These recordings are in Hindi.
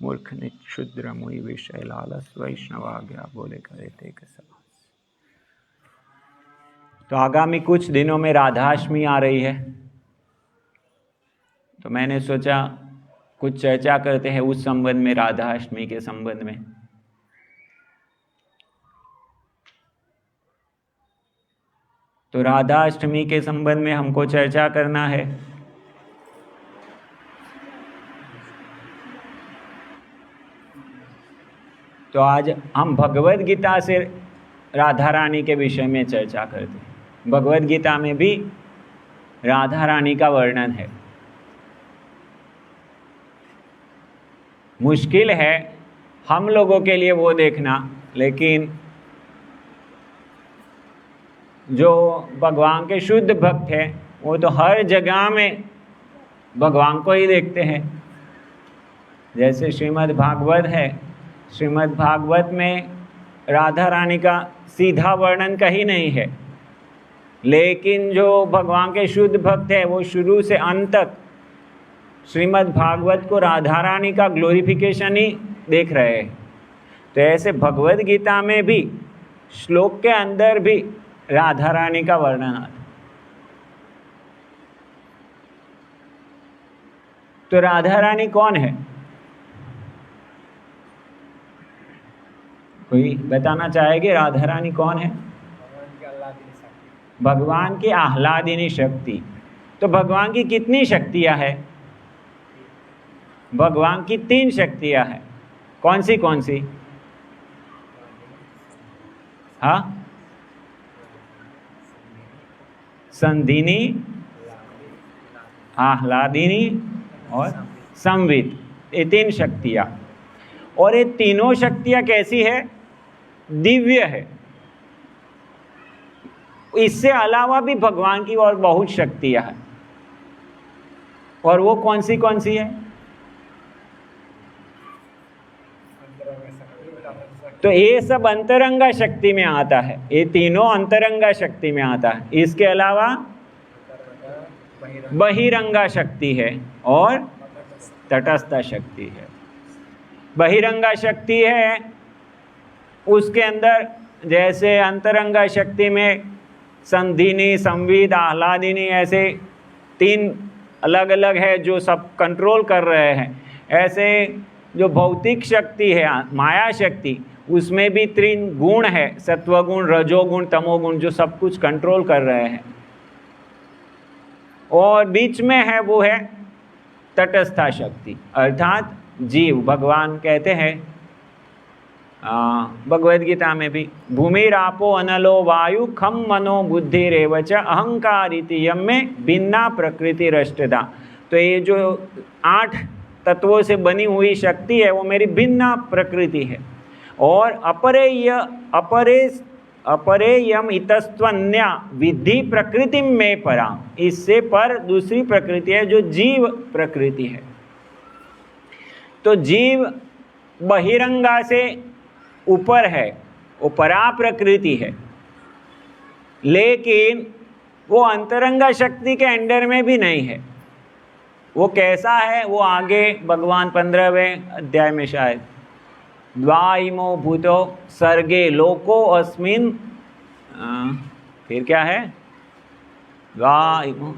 मूर्ख निक्षुद्र मुई विषय लालस वैष्णवाज्ञा बोले करे ते समास। तो आगामी कुछ दिनों में राधाष्टमी आ रही है, तो मैंने सोचा कुछ चर्चा करते हैं उस संबंध में, राधाष्टमी के संबंध में। तो राधाष्टमी के संबंध में हमको चर्चा करना है। तो आज हम भगवद गीता से राधा रानी के विषय में चर्चा करते हैं। भगवद गीता में भी राधा रानी का वर्णन है। मुश्किल है हम लोगों के लिए वो देखना, लेकिन जो भगवान के शुद्ध भक्त हैं वो तो हर जगह में भगवान को ही देखते हैं। जैसे श्रीमद् भागवत है, श्रीमद् भागवत में राधा रानी का सीधा वर्णन कहीं नहीं है, लेकिन जो भगवान के शुद्ध भक्त है वो शुरू से अंत तक श्रीमद् भागवत को राधा रानी का ग्लोरिफिकेशन ही देख रहे हैं। तो ऐसे भगवद गीता में भी श्लोक के अंदर भी राधा रानी का वर्णन आता है। तो राधा रानी कौन है? कोई बताना चाहेगी राधा रानी कौन है? भगवान की आह्लादिनी शक्ति। तो भगवान की कितनी शक्तियां हैं? भगवान की 3 शक्तियां हैं। कौन सी? हाँ, संधिनी, आह्लादिनी और संवित, ये 3 शक्तियां। और ये तीनों शक्तियां कैसी है? दिव्य है। इससे अलावा भी भगवान की और बहुत शक्तियां हैं। और वो कौन सी है? तो ये सब अंतरंगा शक्ति में आता है। ये तीनों अंतरंगा शक्ति में आता है। इसके अलावा बहिरंगा शक्ति है और तटस्थ शक्ति है। बहिरंगा शक्ति है, उसके अंदर जैसे अंतरंगा शक्ति में संधिनी, संविद, आह्लादिनी, ऐसे 3 अलग अलग है जो सब कंट्रोल कर रहे हैं। ऐसे जो भौतिक शक्ति है, माया शक्ति, उसमें भी 3 गुण है, सत्वगुण, रजोगुण, तमोगुण, जो सब कुछ कंट्रोल कर रहे हैं। और बीच में है वो है तटस्था शक्ति, अर्थात जीव। भगवान कहते हैं भगवद गीता में भी, भूमिरापो अनलो वायु खम मनो बुद्धिरेवच अहंकारिति यम में भिन्ना प्रकृति रष्टदा। तो ये जो 8 तत्वों से बनी हुई शक्ति है वो मेरी भिन्ना प्रकृति है। और अपरेयम इतस्त्वन्या विधि प्रकृति में परा, इससे पर दूसरी प्रकृति है जो जीव प्रकृति है। तो जीव बहिरंगा से ऊपर है, वो परा प्रकृति है, लेकिन वो अंतरंगा शक्ति के अंडर में भी नहीं है। वो कैसा है वो आगे भगवान 15वें अध्याय में शायद, द्वाइमो भूतो सर्गे लोको अस्मिन, फिर क्या है, द्वाइमो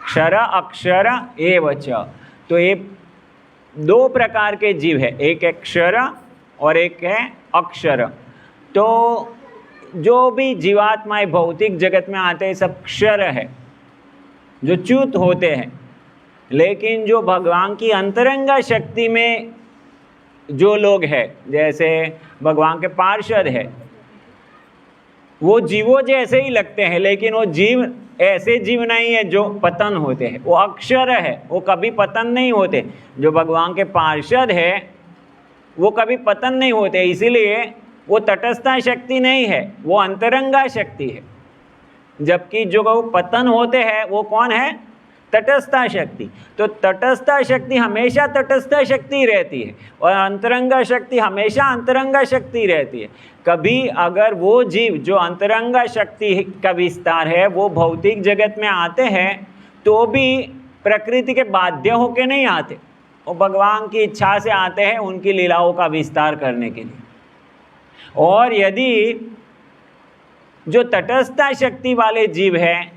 क्षर अक्षर एवच। तो ये 2 प्रकार के जीव है, एक है क्षर और एक है अक्षर। तो जो भी जीवात्माएं भौतिक जगत में आते हैं सब क्षर है, जो च्युत होते हैं। लेकिन जो भगवान की अंतरंगा शक्ति में जो लोग हैं, जैसे भगवान के पार्षद है, वो जीवों जैसे ही लगते हैं, लेकिन वो जीव ऐसे जीव नहीं है जो पतन होते हैं। वो अक्षर है, वो कभी पतन नहीं होते। जो भगवान के पार्षद है वो कभी पतन नहीं होते, इसीलिए वो तटस्था शक्ति नहीं है, वो अंतरंगा शक्ति है। जबकि जो पतन होते हैं वो कौन है? तटस्था शक्ति। तो तटस्था शक्ति हमेशा तटस्था शक्ति रहती है और अंतरंगा शक्ति हमेशा अंतरंगा शक्ति रहती है। कभी अगर वो जीव जो अंतरंगा शक्ति का विस्तार है वो भौतिक जगत में आते हैं तो भी प्रकृति के बाध्य होके नहीं आते, वो भगवान की इच्छा से आते हैं उनकी लीलाओं का विस्तार करने के लिए। और यदि जो तटस्था शक्ति वाले जीव हैं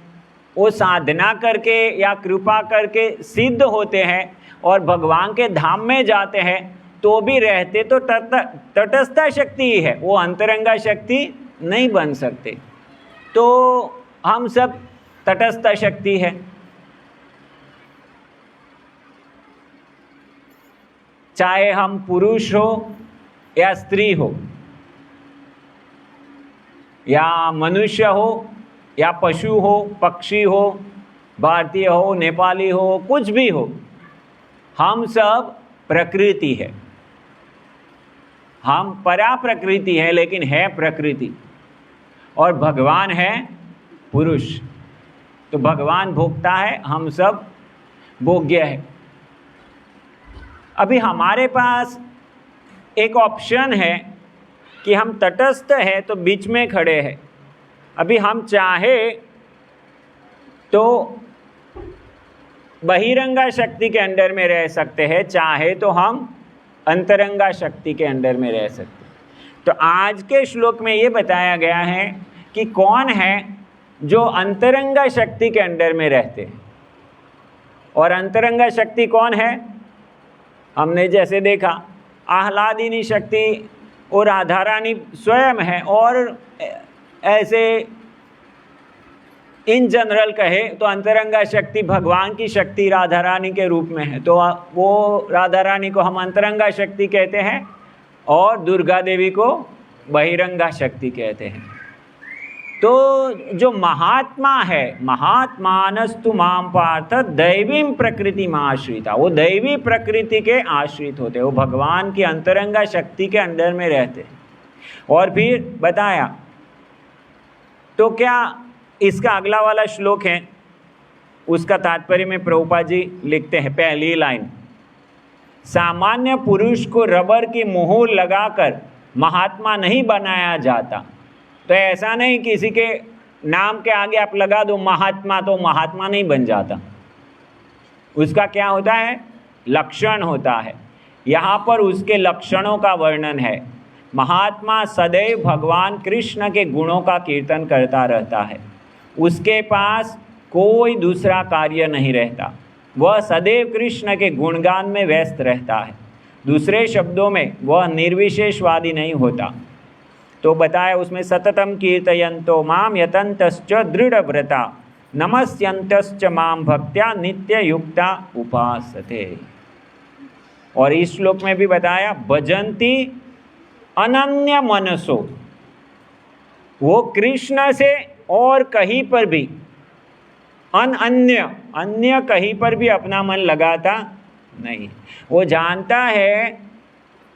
वो साधना करके या कृपा करके सिद्ध होते हैं और भगवान के धाम में जाते हैं, तो भी रहते तो तटस्था शक्ति ही है, वो अंतरंगा शक्ति नहीं बन सकते। तो हम सब तटस्थ शक्ति है। चाहे हम पुरुष हो या स्त्री हो, या मनुष्य हो या पशु हो, पक्षी हो, भारतीय हो, नेपाली हो, कुछ भी हो, हम सब प्रकृति है। हम परा प्रकृति है, लेकिन है प्रकृति, और भगवान है पुरुष। तो भगवान भोगता है, हम सब भोग्य है। अभी हमारे पास एक ऑप्शन है कि हम तटस्थ है तो बीच में खड़े हैं। अभी हम चाहे तो बहिरंगा शक्ति के अंडर में रह सकते हैं, चाहे तो हम अंतरंगा शक्ति के अंडर में रह सकते हैं। तो आज के श्लोक में ये बताया गया है कि कौन है जो अंतरंगा शक्ति के अंडर में रहते हैं। और अंतरंगा शक्ति कौन है? हमने जैसे देखा आह्लादिनी शक्ति और राधा रानी स्वयं है, और ऐसे इन जनरल कहे तो अंतरंगा शक्ति भगवान की शक्ति राधा रानी के रूप में है, तो वो राधा रानी को हम अंतरंगा शक्ति कहते हैं और दुर्गा देवी को बहिरंगा शक्ति कहते हैं। तो जो महात्मा है, महात्मानस्तु माम पार्थ दैवीं प्रकृति में आश्रिता, वो दैवी प्रकृति के आश्रित होते हैं, वो भगवान की अंतरंगा शक्ति के अंडर में रहते हैं। और फिर बताया, तो क्या इसका अगला वाला श्लोक है, उसका तात्पर्य में प्रभुपाद जी लिखते हैं, पहली लाइन, सामान्य पुरुष को रबर की मोहर लगाकर महात्मा नहीं बनाया जाता। तो ऐसा नहीं किसी के नाम के आगे आप लगा दो महात्मा तो महात्मा नहीं बन जाता। उसका क्या होता है? लक्षण होता है। यहाँ पर उसके लक्षणों का वर्णन है। महात्मा सदैव भगवान कृष्ण के गुणों का कीर्तन करता रहता है, उसके पास कोई दूसरा कार्य नहीं रहता, वह सदैव कृष्ण के गुणगान में व्यस्त रहता है। दूसरे शब्दों में वह निर्विशेषवादी नहीं होता। तो बताया उसमें, सततम कीर्तयन्तो माम यतन्तश्च दृढ़व्रता नमस्यन्तश्च माम भक्त्या नित्य युक्ता उपासते। और इस श्लोक में भी बताया, भजन्ति अनन्य मनसो, वो कृष्ण से और कहीं पर भी अन्य कहीं पर भी अपना मन लगाता नहीं। वो जानता है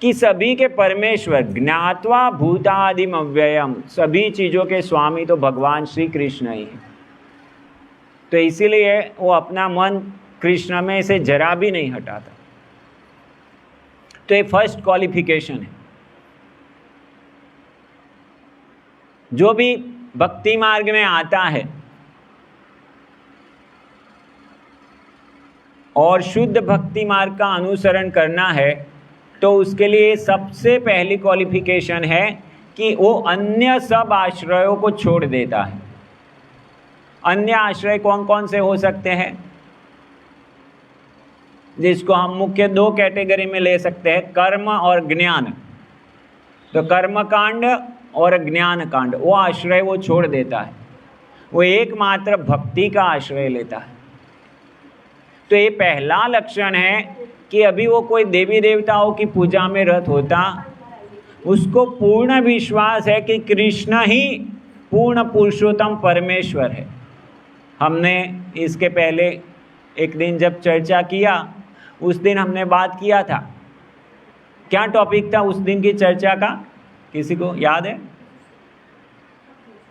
कि सभी के परमेश्वर, ज्ञात्वा भूतादिम अव्ययम, सभी चीज़ों के स्वामी तो भगवान श्री कृष्ण ही है। तो इसीलिए वो अपना मन कृष्ण में से जरा भी नहीं हटाता। तो ये फर्स्ट क्वालिफिकेशन है। जो भी भक्ति मार्ग में आता है और शुद्ध भक्ति मार्ग का अनुसरण करना है, तो उसके लिए सबसे पहली क्वालिफिकेशन है कि वो अन्य सब आश्रयों को छोड़ देता है। अन्य आश्रय कौन कौन से हो सकते हैं? जिसको हम मुख्य दो कैटेगरी में ले सकते हैं, कर्म और ज्ञान। तो कर्म कांड और ज्ञान कांड, वो आश्रय वो छोड़ देता है, वो एकमात्र भक्ति का आश्रय लेता है। तो ये पहला लक्षण है कि अभी वो कोई देवी देवताओं की पूजा में रत होता, उसको पूर्ण विश्वास है कि कृष्ण ही पूर्ण पुरुषोत्तम परमेश्वर है। हमने इसके पहले एक दिन जब चर्चा किया, उस दिन हमने बात किया था, क्या टॉपिक था उस दिन की चर्चा का, किसी को याद है?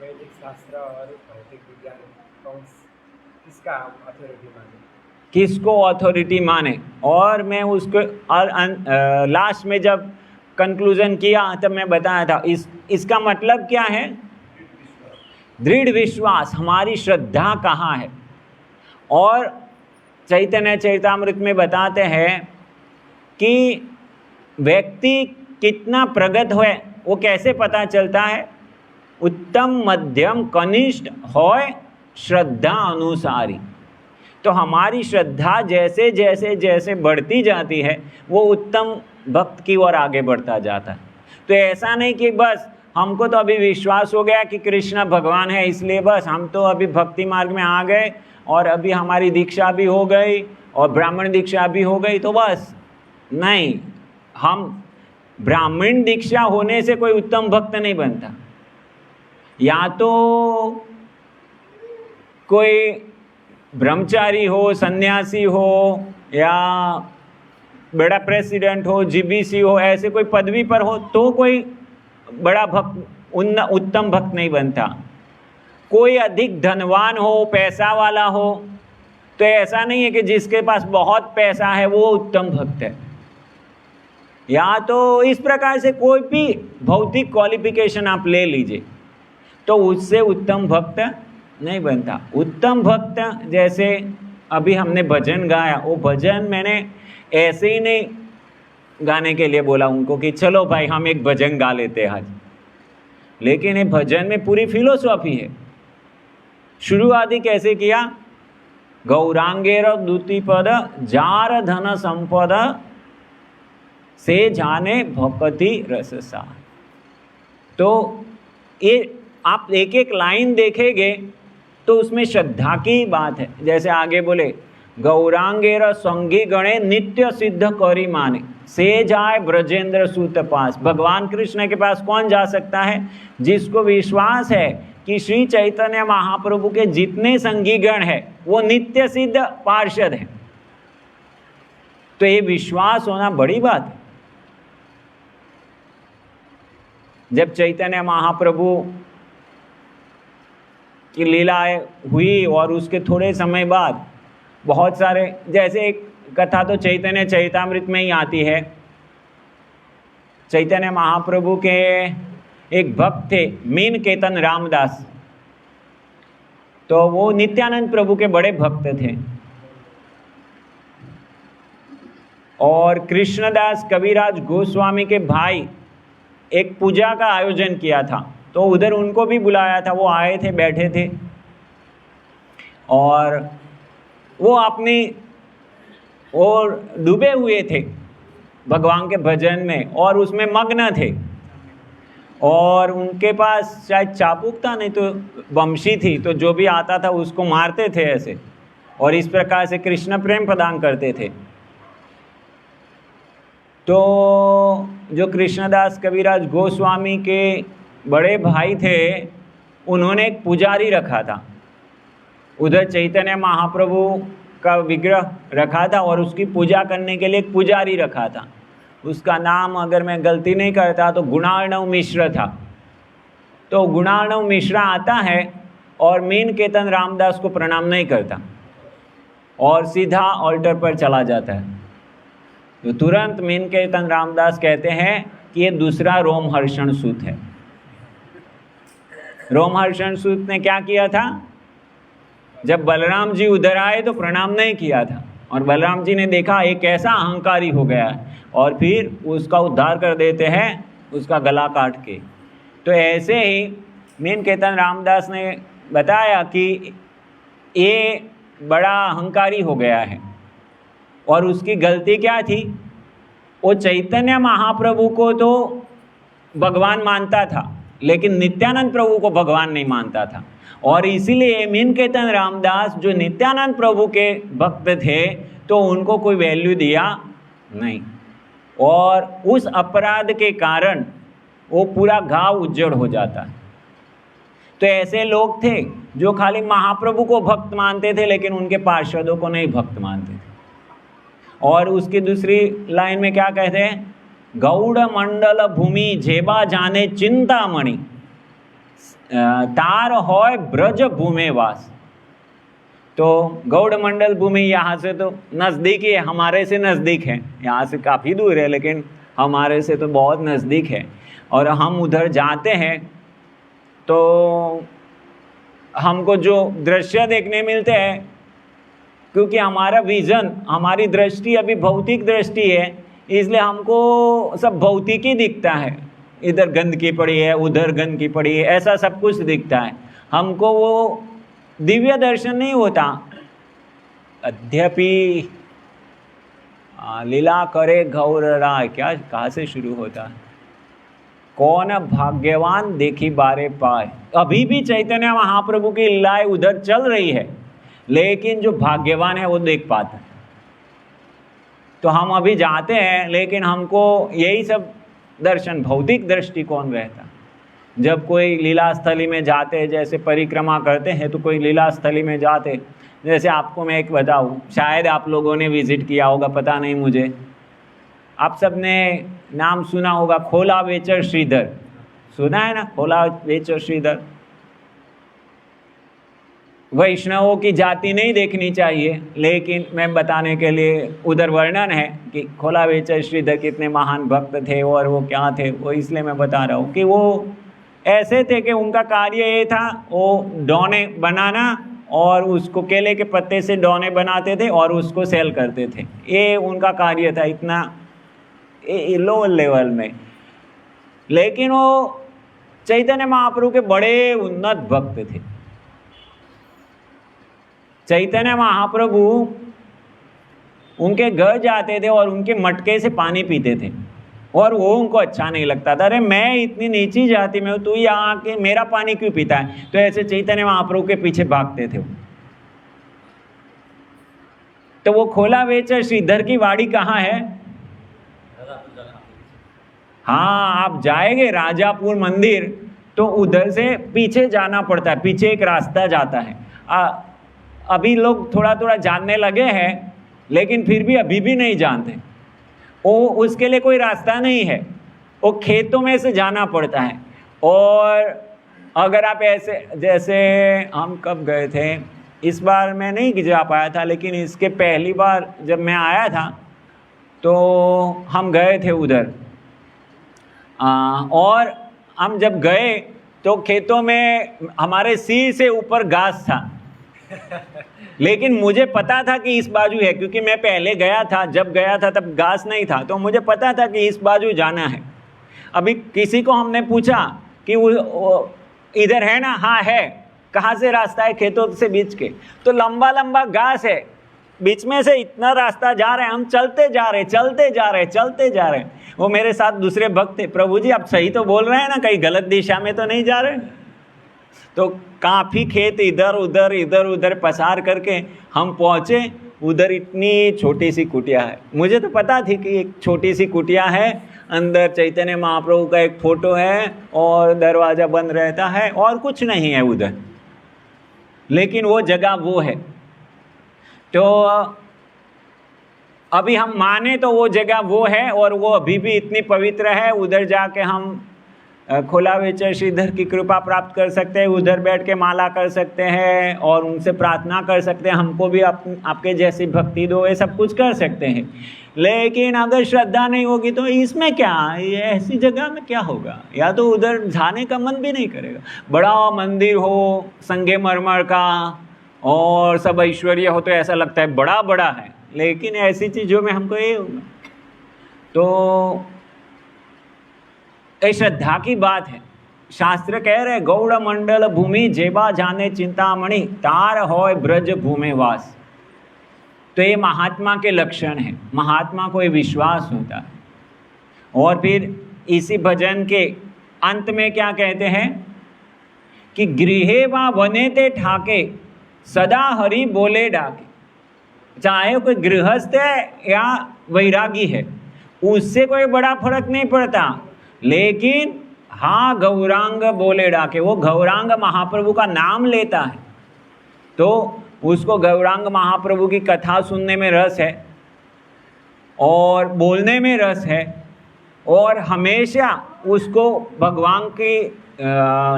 वैदिक शास्त्र और भौतिक विज्ञान किसका अथॉरिटी माने, किसको अथॉरिटी माने। और मैं उसको लास्ट में जब कंक्लूजन किया तब मैं बताया था इसका मतलब क्या है? दृढ़ विश्वास, हमारी श्रद्धा कहाँ है। और चैतन्य चरितामृत में बताते हैं कि व्यक्ति कितना प्रगत है वो कैसे पता चलता है? उत्तम मध्यम कनिष्ठ होय श्रद्धा अनुसारी। तो हमारी श्रद्धा जैसे जैसे जैसे बढ़ती जाती है वो उत्तम भक्त की ओर आगे बढ़ता जाता है। तो ऐसा नहीं कि बस हमको तो अभी विश्वास हो गया कि कृष्ण भगवान है इसलिए बस हम तो अभी भक्ति मार्ग में आ गए और अभी हमारी दीक्षा भी हो गई और ब्राह्मण दीक्षा भी हो गई तो बस नहीं, हम ब्राह्मण दीक्षा होने से कोई उत्तम भक्त नहीं बनता। या तो कोई ब्रह्मचारी हो, सन्यासी हो या बड़ा प्रेसिडेंट हो, जीबीसी हो, ऐसे कोई पदवी पर हो तो कोई बड़ा भक्त उत्तम भक्त नहीं बनता। कोई अधिक धनवान हो, पैसा वाला हो, तो ऐसा नहीं है कि जिसके पास बहुत पैसा है वो उत्तम भक्त है। या तो इस प्रकार से कोई भी भौतिक क्वालिफिकेशन आप ले लीजिए तो उससे उत्तम भक्त नहीं बनता। उत्तम भक्त जैसे अभी हमने भजन गाया, वो भजन मैंने ऐसे ही नहीं गाने के लिए बोला उनको कि चलो भाई हम एक भजन गा लेते हैं आज, लेकिन ये भजन में पूरी फिलोसॉफी है। शुरुआत ही कैसे किया? गौरांगेर दूती पद जार धन संपद से जाने भक्ति रससा। तो ये आप एक एक लाइन देखेंगे तो उसमें श्रद्धा की बात है। जैसे आगे बोले गौरांगेर संगी गणे नित्य सिद्ध करी माने से जाए ब्रजेंद्र सूत पास। भगवान कृष्ण के पास कौन जा सकता है? जिसको विश्वास है कि श्री चैतन्य महाप्रभु के जितने संगी गण है वो नित्य सिद्ध पार्षद है। तो ये विश्वास होना बड़ी बात है। जब चैतन्य महाप्रभु की लीलाएं हुई और उसके थोड़े समय बाद बहुत सारे, जैसे एक कथा तो चैतन्य चरितामृत में ही आती है। चैतन्य महाप्रभु के एक भक्त थे मीन केतन रामदास, तो वो नित्यानंद प्रभु के बड़े भक्त थे। और कृष्णदास कविराज गोस्वामी के भाई एक पूजा का आयोजन किया था, तो उधर उनको भी बुलाया था। वो आए थे, बैठे थे और वो अपनी और डूबे हुए थे भगवान के भजन में और उसमें मग्न थे। और उनके पास शायद चाबुक था, नहीं तो बमशी थी, तो जो भी आता था उसको मारते थे ऐसे, और इस प्रकार से कृष्ण प्रेम प्रदान करते थे। तो जो कृष्णदास कविराज गोस्वामी के बड़े भाई थे उन्होंने एक पुजारी रखा था। उधर चैतन्य महाप्रभु का विग्रह रखा था और उसकी पूजा करने के लिए एक पुजारी रखा था। उसका नाम अगर मैं गलती नहीं करता तो गुणार्णव मिश्र था। तो गुणार्णव मिश्रा आता है और मीन केतन रामदास को प्रणाम नहीं करता और सीधा ऑल्टर पर चला जाता है। तो तुरंत मीन केतन रामदास कहते हैं कि ये दूसरा रोमहर्षण सूत है। रोमहर्षण सूत ने क्या किया था? जब बलराम जी उधर आए तो प्रणाम नहीं किया था और बलराम जी ने देखा एक ऐसा अहंकारी हो गया है और फिर उसका उद्धार कर देते हैं उसका गला काट के। तो ऐसे ही मीन केतन रामदास ने बताया कि ये बड़ा अहंकारी हो गया है और उसकी गलती क्या थी? वो चैतन्य महाप्रभु को तो भगवान मानता था लेकिन नित्यानंद प्रभु को भगवान नहीं मानता था। और इसीलिए मीन केतन रामदास जो नित्यानंद प्रभु के भक्त थे तो उनको कोई वैल्यू दिया नहीं, और उस अपराध के कारण वो पूरा घाव उज्जड़ हो जाता है। तो ऐसे लोग थे जो खाली महाप्रभु को भक्त मानते थे लेकिन उनके पार्षदों को नहीं भक्त मानते थे। और उसकी दूसरी लाइन में क्या कहते हैं? गौड़ मंडल भूमि जेबा जाने चिंतामणि तार होय ब्रज भूमे वास। तो गौड़ मंडल भूमि यहाँ से तो नज़दीक ही है, हमारे से नज़दीक है, यहाँ से काफ़ी दूर है लेकिन हमारे से तो बहुत नज़दीक है। और हम उधर जाते हैं तो हमको जो दृश्य देखने मिलते हैं क्योंकि हमारा विजन, हमारी दृष्टि अभी भौतिक दृष्टि है, इसलिए हमको सब भौतिक ही दिखता है। इधर गंदगी पड़ी है, उधर गंदगी पड़ी है, ऐसा सब कुछ दिखता है, हमको वो दिव्य दर्शन नहीं होता। अद्यपि लीला करे गौर राय, क्या कहाँ से शुरू होता है? कौन भाग्यवान देखी बारे पाए। अभी भी चैतन्य महाप्रभु की लीलाएं उधर चल रही है, लेकिन जो भाग्यवान है वो देख पाता है। तो हम अभी जाते हैं, लेकिन हमको यही सब दर्शन, भौतिक दृष्टिकोण रहता। जब कोई लीला स्थली में जाते, जैसे परिक्रमा करते हैं, तो कोई लीला स्थली में जाते, जैसे आपको मैं एक बताऊं, शायद आप लोगों ने विजिट किया होगा, पता नहीं मुझे, आप सब ने नाम सुना होगा, खोला वेचर श्रीधर, सुना है ना? खोला वेचर श्रीधर। वैष्णवों की जाति नहीं देखनी चाहिए, लेकिन मैं बताने के लिए, उधर वर्णन है कि खोला वेचर श्रीधर कितने महान भक्त थे और वो क्या थे, वो इसलिए मैं बता रहा हूँ कि वो ऐसे थे कि उनका कार्य ये था, वो डोने बनाना और उसको केले के पत्ते से डोने बनाते थे और उसको सेल करते थे, ये उनका कार्य था, इतना लो लेवल में। लेकिन वो चैतन्य महाप्रभु के बड़े उन्नत भक्त थे। चैतन्य महाप्रभु उनके घर जाते थे और उनके मटके से पानी पीते थे, और वो उनको अच्छा नहीं लगता था। अरे मैं इतनी नीची जाति में हूँ, तू यहाँ आके मेरा पानी क्यों पीता है? तो ऐसे चैतन्य महाप्रभु के पीछे भागते थे। तो वो खोला वेचर श्रीधर की वाड़ी कहाँ है? हाँ, आप जाएंगे राजापुर मंदिर तो उधर से पीछे जाना पड़ता है, पीछे एक रास्ता जाता है। अभी लोग थोड़ा थोड़ा जानने लगे हैं, लेकिन फिर भी अभी भी नहीं जानते। वो उसके लिए कोई रास्ता नहीं है, वो खेतों में से जाना पड़ता है। और अगर आप ऐसे, जैसे हम कब गए थे, इस बार मैं नहीं जा पाया था, लेकिन इसके पहली बार जब मैं आया था तो हम गए थे उधर। और हम जब गए तो खेतों में हमारे सिर से ऊपर घास था, लेकिन मुझे पता था कि इस बाजू है, क्योंकि मैं पहले गया था, जब गया था तब घास नहीं था, तो मुझे पता था कि इस बाजू जाना है। अभी किसी को हमने पूछा कि वो इधर है ना? हाँ है। कहाँ से रास्ता है? खेतों से बीच के। तो लंबा लंबा घास है, बीच में से इतना रास्ता जा रहे हैं, हम चलते जा रहे, चलते जा रहे, चलते जा रहे। वो मेरे साथ दूसरे भक्त थे, प्रभु जी आप सही तो बोल रहे हैं ना, कहीं गलत दिशा में तो नहीं जा रहे? तो काफ़ी खेत इधर उधर पसार करके हम पहुँचे। उधर इतनी छोटी सी कुटिया है, मुझे तो पता थी कि एक छोटी सी कुटिया है, अंदर चैतन्य महाप्रभु का एक फोटो है और दरवाज़ा बंद रहता है और कुछ नहीं है उधर, लेकिन वो जगह वो है। तो अभी हम माने तो वो जगह वो है और वो अभी भी इतनी पवित्र है। उधर जाके हम खोला वेचर श्रीधर की कृपा प्राप्त कर सकते हैं, उधर बैठ के माला कर सकते हैं और उनसे प्रार्थना कर सकते हैं, हमको भी आपके जैसी भक्ति दो, ये सब कुछ कर सकते हैं। लेकिन अगर श्रद्धा नहीं होगी तो इसमें क्या, ये ऐसी जगह में क्या होगा? या तो उधर जाने का मन भी नहीं करेगा। बड़ा मंदिर हो संगमरमर का और सब ऐश्वर्य हो तो ऐसा लगता है बड़ा बड़ा है, लेकिन ऐसी चीज़ों में हमको ये होगा। तो ये श्रद्धा की बात है। शास्त्र कह रहे गौड़ मंडल भूमि जेबा जाने चिंतामणि तार होय ब्रज भूमि वास। तो ये महात्मा के लक्षण है, महात्मा को ये विश्वास होता है। और फिर इसी भजन के अंत में क्या कहते हैं कि गृहे वा वने ते ठाके सदा हरि बोले डाके। चाहे कोई गृहस्थ है या वैरागी है, उससे कोई बड़ा फर्क नहीं पड़ता, लेकिन हाँ गौरांग बोले डाके, वो गौरांग महाप्रभु का नाम लेता है तो उसको गौरांग महाप्रभु की कथा सुनने में रस है और बोलने में रस है, और हमेशा उसको भगवान की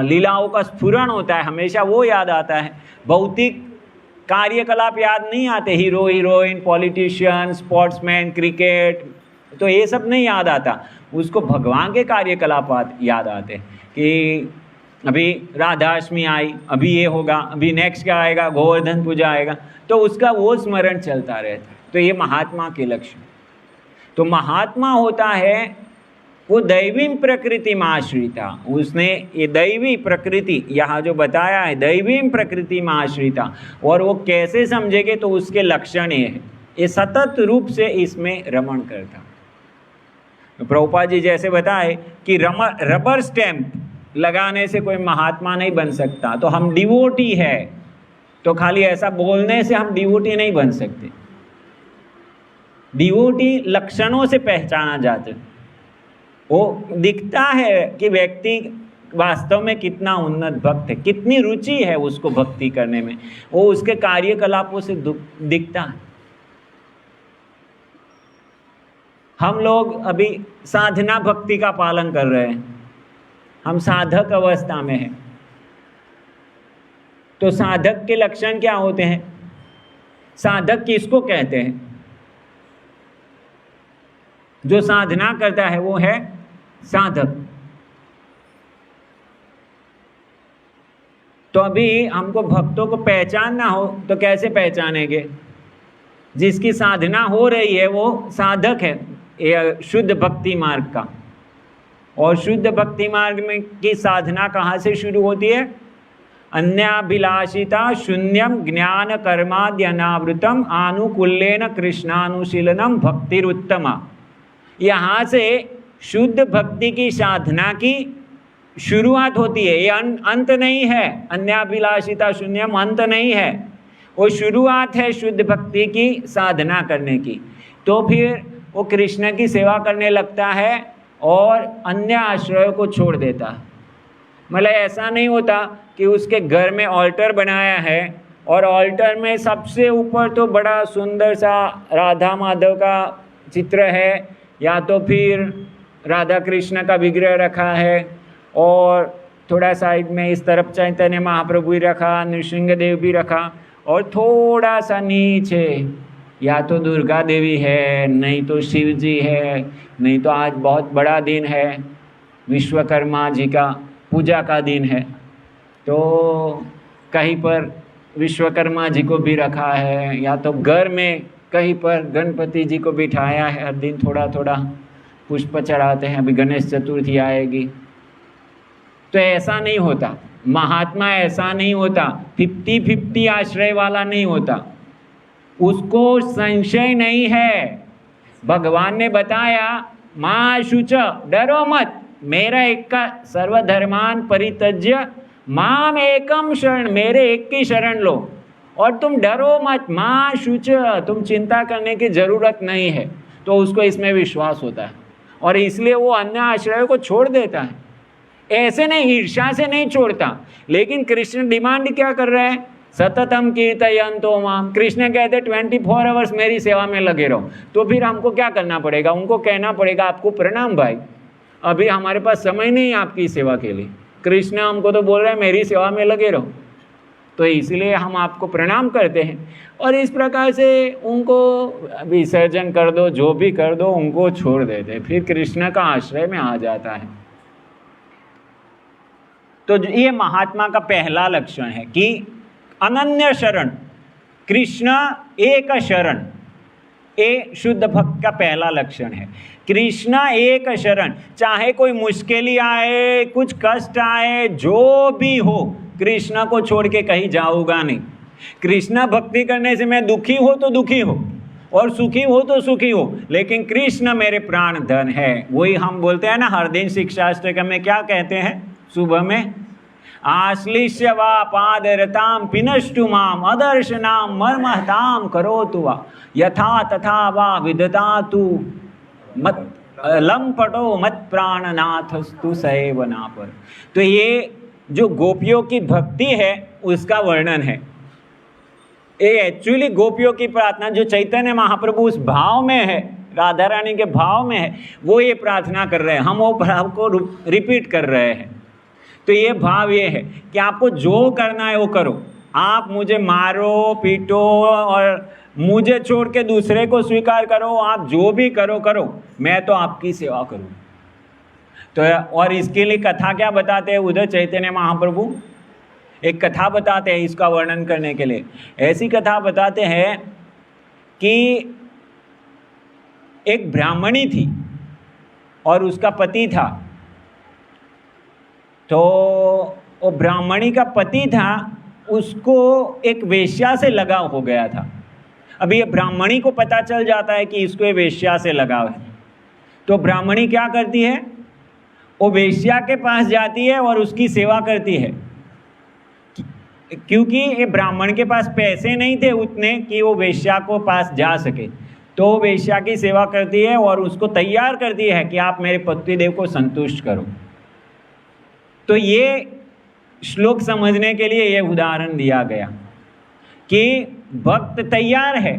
लीलाओं का स्फुरण होता है, हमेशा वो याद आता है। भौतिक कार्यकलाप याद नहीं आते, hero heroine, politician, sportsman, cricket, तो ये सब नहीं याद आता, उसको भगवान के कार्यकलाप याद आते कि अभी राधाष्टमी आई, अभी ये होगा, अभी नेक्स्ट क्या आएगा, गोवर्धन पूजा आएगा, तो उसका वो स्मरण चलता रहता है। तो ये महात्मा के लक्षण। तो महात्मा होता है वो दैवी प्रकृति में आश्रिता, उसने ये दैवी प्रकृति यहाँ जो बताया है, दैवी प्रकृति में आश्रिता, और वो कैसे समझेंगे तो उसके लक्षण ये है, ये सतत रूप से इसमें रमण करता। तो प्रभुपाद जी जैसे बताए कि रबर स्टैम्प लगाने से कोई महात्मा नहीं बन सकता, तो हम डिवोटी है, तो खाली ऐसा बोलने से हम डिवोटी नहीं बन सकते। डिवोटी लक्षणों से पहचाना जाता है, वो दिखता है कि व्यक्ति वास्तव में कितना उन्नत भक्त है, कितनी रुचि है उसको भक्ति करने में, वो उसके कार्यकलापों से दिखता है। हम लोग अभी साधना भक्ति का पालन कर रहे हैं, हम साधक अवस्था में हैं, तो साधक के लक्षण क्या होते हैं? साधक किसको कहते हैं? जो साधना करता है वो है साधक। तो अभी हमको भक्तों को पहचानना हो तो कैसे पहचानेंगे? जिसकी साधना हो रही है वो साधक है, ये शुद्ध भक्ति मार्ग का। और शुद्ध भक्ति मार्ग में की साधना कहाँ से शुरू होती है? अन्याभिलाषिता शून्यम ज्ञान कर्माद्यनावृतम आनुकूल्येन कृष्णानुशीलनम भक्तिरुत्तमा। यहाँ से शुद्ध भक्ति की साधना की शुरुआत होती है, ये अंत नहीं है। अन्याभिलाषिता शून्यम अंत नहीं है, वो शुरुआत है शुद्ध भक्ति की साधना करने की। तो फिर वो कृष्ण की सेवा करने लगता है और अन्य आश्रयों को छोड़ देता है। मतलब ऐसा नहीं होता कि उसके घर में ऑल्टर बनाया है और ऑल्टर में सबसे ऊपर तो बड़ा सुंदर सा राधा माधव का चित्र है, या तो फिर राधा कृष्ण का विग्रह रखा है, और थोड़ा साइड में इस तरफ चैतन्य महाप्रभु भी रखा, नृसिंहदेव भी रखा, और थोड़ा सा नीचे या तो दुर्गा देवी है, नहीं तो शिव जी है, नहीं तो आज बहुत बड़ा दिन है, विश्वकर्मा जी का पूजा का दिन है, तो कहीं पर विश्वकर्मा जी को भी रखा है, या तो घर में कहीं पर गणपति जी को बिठाया है, हर दिन थोड़ा थोड़ा पुष्प चढ़ाते हैं। अभी गणेश चतुर्थी आएगी। तो ऐसा नहीं होता, महात्मा ऐसा नहीं होता, 50-50 आश्रय वाला नहीं होता, उसको संशय नहीं है। भगवान ने बताया माँ शुच, डरो मत, मेरा एक का सर्वधर्मान परित्यज्य माम एकम शरण, मेरे एक की शरण लो और तुम डरो मत। माँ शुच, तुम चिंता करने की जरूरत नहीं है। तो उसको इसमें विश्वास होता है और इसलिए वो अन्य आश्रयों को छोड़ देता है। ऐसे नहीं, ईर्ष्या से नहीं छोड़ता। लेकिन कृष्ण डिमांड क्या कर रहे हैं? सततम कीर्तयन्तो माम। कृष्ण कहते 24 आवर्स मेरी सेवा में लगे रहो। तो फिर हमको क्या करना पड़ेगा? उनको कहना पड़ेगा आपको प्रणाम भाई, अभी हमारे पास समय नहीं है आपकी सेवा के लिए। कृष्ण हमको तो बोल रहे हैं मेरी सेवा में लगे रहो, तो इसलिए हम आपको प्रणाम करते हैं। और इस प्रकार से उनको विसर्जन कर दो, जो भी कर दो, उनको छोड़ देते, फिर कृष्ण का आश्रय में आ जाता है। तो ये महात्मा का पहला लक्षण है कि अनन्य शरण, कृष्ण एक शरण, ये शुद्ध भक्त का पहला लक्षण है। कृष्ण एक शरण, चाहे कोई मुश्किल आए, कुछ कष्ट आए, जो भी हो, कृष्ण को छोड़ के कहीं जाऊंगा नहीं। कृष्ण भक्ति करने से मैं दुखी हो तो दुखी हो और सुखी हो तो सुखी हो, लेकिन कृष्ण मेरे प्राण धन है। वही हम बोलते हैं ना, हर दिन शिक्षाष्टकम में क्या कहते हैं सुबह में? आश्लिष्य वा पादरताम पिनष्टु माम अदर्शनाम मर्महताम करोतु वा यथा तथा वा विदतातु मत लंपटो मत प्राणनाथस्तु सैव नापर। तो ये जो गोपियों की भक्ति है उसका वर्णन है। ये एक्चुअली गोपियों की प्रार्थना, जो चैतन्य महाप्रभु उस भाव में है, राधा रानी के भाव में है, वो ये प्रार्थना कर रहे हैं, हम वो भाव को रिपीट कर रहे हैं। तो ये भाव ये है कि आपको जो करना है वो करो, आप मुझे मारो पीटो और मुझे छोड़ के दूसरे को स्वीकार करो, आप जो भी करो करो, मैं तो आपकी सेवा करूँ। तो और इसके लिए कथा क्या बताते हैं उधर चैतन्य महाप्रभु? एक कथा बताते हैं इसका वर्णन करने के लिए। ऐसी कथा बताते हैं कि एक ब्राह्मणी थी और उसका पति था। तो वो ब्राह्मणी का पति था, उसको एक वेश्या से लगाव हो गया था। अभी ये ब्राह्मणी को पता चल जाता है कि इसको ये वेश्या से लगाव है, तो ब्राह्मणी क्या करती है, वो वेश्या के पास जाती है और उसकी सेवा करती है। क्योंकि ये ब्राह्मण के पास पैसे नहीं थे उतने कि वो वेश्या को पास जा सके, तो वो वेश्या की सेवा करती है और उसको तैयार करती है कि आप मेरे पतिदेव को संतुष्ट करो। तो ये श्लोक समझने के लिए ये उदाहरण दिया गया कि भक्त तैयार है,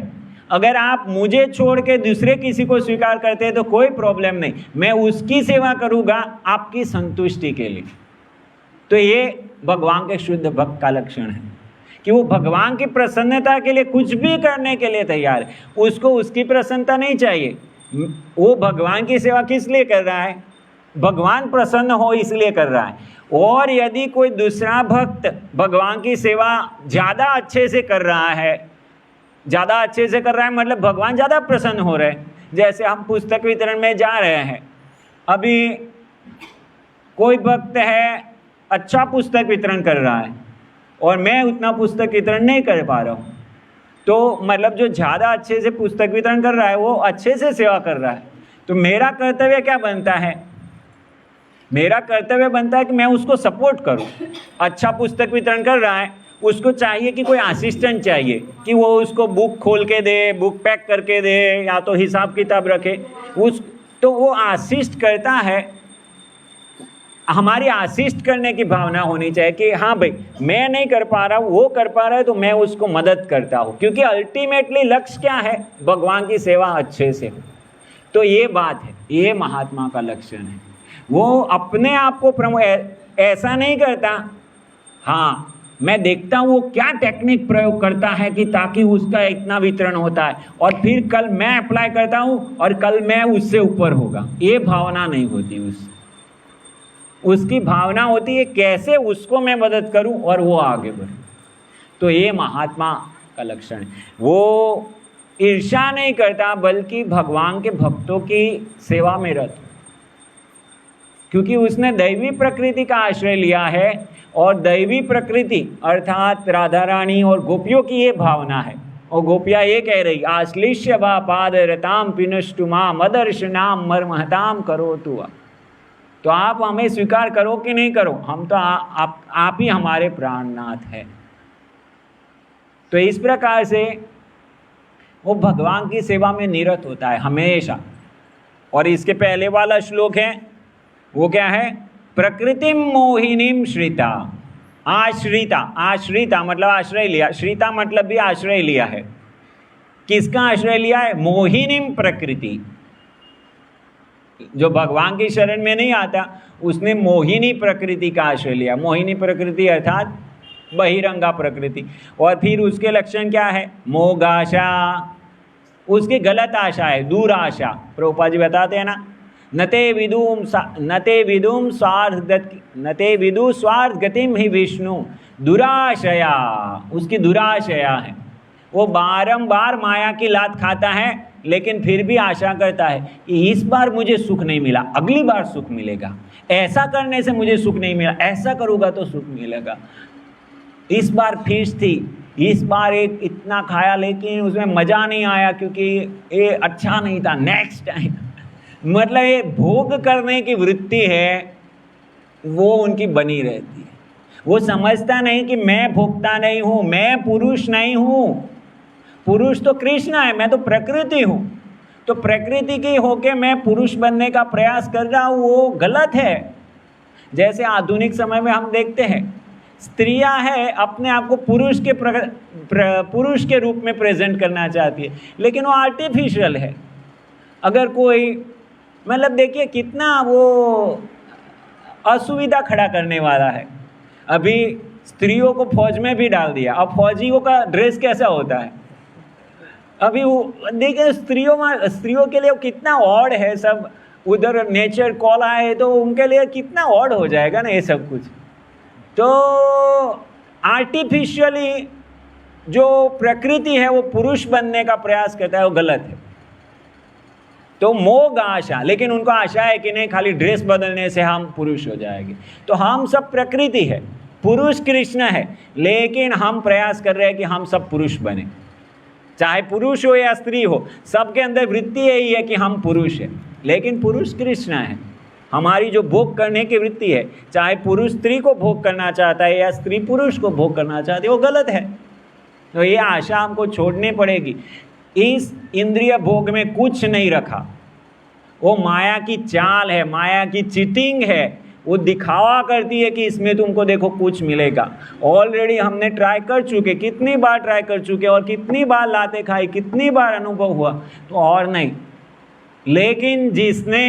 अगर आप मुझे छोड़ के दूसरे किसी को स्वीकार करते हैं तो कोई प्रॉब्लम नहीं, मैं उसकी सेवा करूँगा आपकी संतुष्टि के लिए। तो ये भगवान के शुद्ध भक्त का लक्षण है कि वो भगवान की प्रसन्नता के लिए कुछ भी करने के लिए तैयार है। उसको उसकी प्रसन्नता नहीं चाहिए, वो भगवान की सेवा किस लिए कर रहा है, भगवान प्रसन्न हो इसलिए कर रहा है। और यदि कोई दूसरा भक्त भगवान की सेवा ज़्यादा अच्छे से कर रहा है, ज़्यादा अच्छे से कर रहा है मतलब भगवान ज़्यादा प्रसन्न हो रहे हैं। जैसे हम पुस्तक वितरण में जा रहे हैं, अभी कोई भक्त है अच्छा पुस्तक वितरण कर रहा है और मैं उतना पुस्तक वितरण नहीं कर पा रहा हूँ, तो मतलब जो ज़्यादा अच्छे से पुस्तक वितरण कर रहा है वो अच्छे से सेवा कर रहा है, तो मेरा कर्तव्य क्या बनता है, मेरा कर्तव्य बनता है कि मैं उसको सपोर्ट करूं। अच्छा पुस्तक वितरण कर रहा है, उसको चाहिए कि कोई असिस्टेंट चाहिए कि वो उसको बुक खोल के दे, बुक पैक करके दे, या तो हिसाब किताब रखे, उस तो वो असिस्ट करता है। हमारी असिस्ट करने की भावना होनी चाहिए कि हाँ भाई मैं नहीं कर पा रहा हूँ, वो कर पा रहा है तो मैं उसको मदद करता हूँ, क्योंकि अल्टीमेटली लक्ष्य क्या है, भगवान की सेवा अच्छे से हो। तो ये बात है, ये महात्मा का लक्षण है। वो अपने आप को ऐसा नहीं करता, हाँ मैं देखता हूँ वो क्या टेक्निक प्रयोग करता है कि ताकि उसका इतना वितरण होता है और फिर कल मैं अप्लाई करता हूँ और कल मैं उससे ऊपर होगा, ये भावना नहीं होती उसकी भावना होती है कैसे उसको मैं मदद करूँ और वो आगे बढ़े। तो ये महात्मा का लक्षण है। वो ईर्ष्या नहीं करता बल्कि भगवान के भक्तों की सेवा में रत, क्योंकि उसने दैवी प्रकृति का आश्रय लिया है और दैवी प्रकृति अर्थात राधा रानी और गोपियों की ये भावना है। और गोपियाँ ये कह रही, आश्लिष्य वा पाद रताम पिनुष्टुमा मदर्शनाम मर्महताम करो तु। तो आप हमें स्वीकार करो कि नहीं करो, हम तो आप ही हमारे प्राणनाथ है। तो इस प्रकार से वो भगवान की सेवा में निरत होता है हमेशा। और इसके पहले वाला श्लोक है वो क्या है, प्रकृतिम मोहिनीम श्रिता। आश्रिता, आश्रिता मतलब आश्रय लिया, श्रिता मतलब भी आश्रय लिया है। किसका आश्रय लिया है, मोहिनीम प्रकृति। जो भगवान की शरण में नहीं आता उसने मोहिनी प्रकृति का आश्रय लिया। मोहिनी प्रकृति अर्थात बहिरंगा प्रकृति। और फिर उसके लक्षण क्या है, मोगाशा, उसकी गलत आशा है, दूर आशा। प्रभुपाद जी बताते हैं ना, नते विदु स्वार्थ गतिम ही विष्णु दुराशया, उसकी दुराशया है। वो बारंबार माया की लात खाता है लेकिन फिर भी आशा करता है कि इस बार मुझे सुख नहीं मिला, अगली बार सुख मिलेगा, ऐसा करने से मुझे सुख नहीं मिला, ऐसा करूँगा तो सुख मिलेगा। इस बार फीस थी, इस बार एक इतना खाया लेकिन उसमें मज़ा नहीं आया क्योंकि ये अच्छा नहीं था, नेक्स्ट टाइम। मतलब ये भोग करने की वृत्ति है वो उनकी बनी रहती है। वो समझता नहीं कि मैं भोगता नहीं हूँ, मैं पुरुष नहीं हूँ, पुरुष तो कृष्ण है, मैं तो प्रकृति हूँ। तो प्रकृति की होके मैं पुरुष बनने का प्रयास कर रहा हूँ, वो गलत है। जैसे आधुनिक समय में हम देखते हैं स्त्रियां हैं अपने आप को पुरुष के रूप में प्रेजेंट करना चाहती है, लेकिन वो आर्टिफिशियल है। अगर कोई मतलब देखिए कितना वो असुविधा खड़ा करने वाला है। अभी स्त्रियों को फौज में भी डाल दिया, अब फौजियों का ड्रेस कैसा होता है। अभी वो देखिए स्त्रियों के लिए कितना ऑड है सब। उधर नेचर कॉल आए तो उनके लिए कितना ऑड हो जाएगा ना ये सब कुछ। तो आर्टिफिशियली जो प्रकृति है वो पुरुष बनने का प्रयास करता है, वो गलत है। तो मोग आशा, लेकिन उनको आशा है कि नहीं खाली ड्रेस बदलने से हम पुरुष हो जाएंगे। तो हम सब प्रकृति है, पुरुष कृष्ण है, लेकिन हम प्रयास कर रहे हैं कि हम सब पुरुष बने, चाहे पुरुष हो या स्त्री हो, सबके अंदर वृत्ति यही है कि हम पुरुष है, लेकिन पुरुष कृष्ण है। हमारी जो भोग करने की वृत्ति है, चाहे पुरुष स्त्री को भोग करना चाहता है या स्त्री पुरुष को भोग करना चाहती है, वो गलत है। तो ये आशा हमको छोड़नी पड़ेगी। इस इंद्रिय भोग में कुछ नहीं रखा, वो माया की चाल है, माया की चीटिंग है। वो दिखावा करती है कि इसमें तुमको देखो कुछ मिलेगा। ऑलरेडी हमने ट्राई कर चुके, कितनी बार ट्राई कर चुके, और कितनी बार लाते खाई, कितनी बार अनुभव हुआ, तो और नहीं। लेकिन जिसने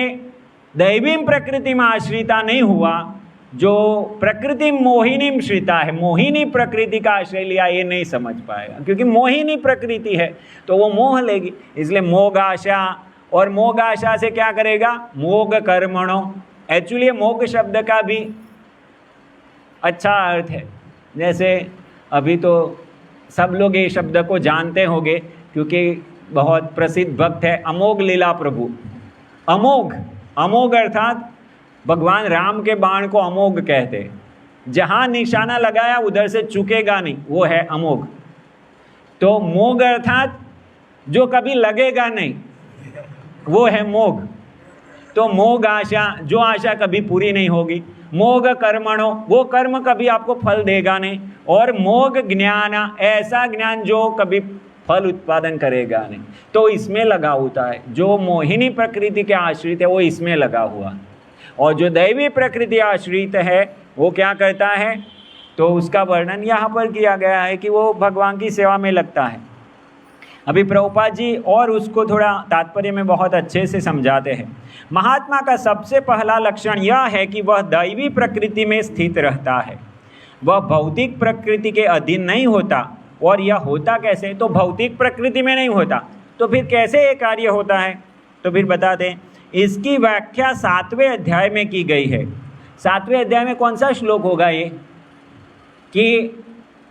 दैवी प्रकृति में आश्रिता नहीं हुआ, जो प्रकृति मोहिनी श्रिता है, मोहिनी प्रकृति का आश्रय लिया, ये नहीं समझ पाएगा, क्योंकि मोहिनी प्रकृति है तो वो मोह लेगी। इसलिए मोग आशा, और मोग आशा से क्या करेगा, मोग कर्मणो। एक्चुअली मोग शब्द का भी अच्छा अर्थ है, जैसे अभी तो सब लोग ये शब्द को जानते होंगे क्योंकि बहुत प्रसिद्ध भक्त है अमोघ लीला प्रभु। अमोघ, अमोघ अर्थात भगवान राम के बाण को अमोघ कहते हैं। जहाँ निशाना लगाया उधर से चुकेगा नहीं, वो है अमोघ। तो मोघ अर्थात जो कभी लगेगा नहीं, वो है मोघ। तो मोघ आशा, जो आशा कभी पूरी नहीं होगी। मोघ कर्मणो, वो कर्म कभी आपको फल देगा नहीं। और मोघ ज्ञान, ऐसा ज्ञान जो कभी फल उत्पादन करेगा नहीं। तो इसमें लगा होता है, जो मोहिनी प्रकृति के आश्रित है वो इसमें लगा हुआ, और जो दैवी प्रकृति आश्रित है वो क्या करता है, तो उसका वर्णन यहाँ पर किया गया है कि वो भगवान की सेवा में लगता है। अभी प्रभुपाद जी और उसको थोड़ा तात्पर्य में बहुत अच्छे से समझाते हैं। महात्मा का सबसे पहला लक्षण यह है कि वह दैवी प्रकृति में स्थित रहता है, वह भौतिक प्रकृति के अधीन नहीं होता। और यह होता कैसे, तो भौतिक प्रकृति में नहीं होता, तो फिर कैसे ये कार्य होता है, तो फिर बता दें। इसकी व्याख्या 7वें अध्याय में की गई है। 7वें अध्याय में कौन सा श्लोक होगा ये, कि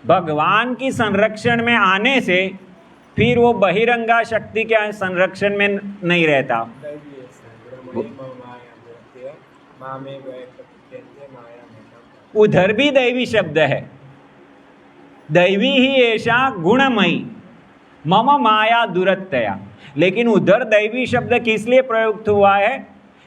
भगवान की संरक्षण में आने से फिर वो बहिरंगा शक्ति के संरक्षण में नहीं रहता। उधर भी दैवी शब्द है, दैवी ही ऐसा गुणमयी मम माया दुरत्तया। लेकिन उधर दैवी शब्द किस लिए प्रयुक्त हुआ है,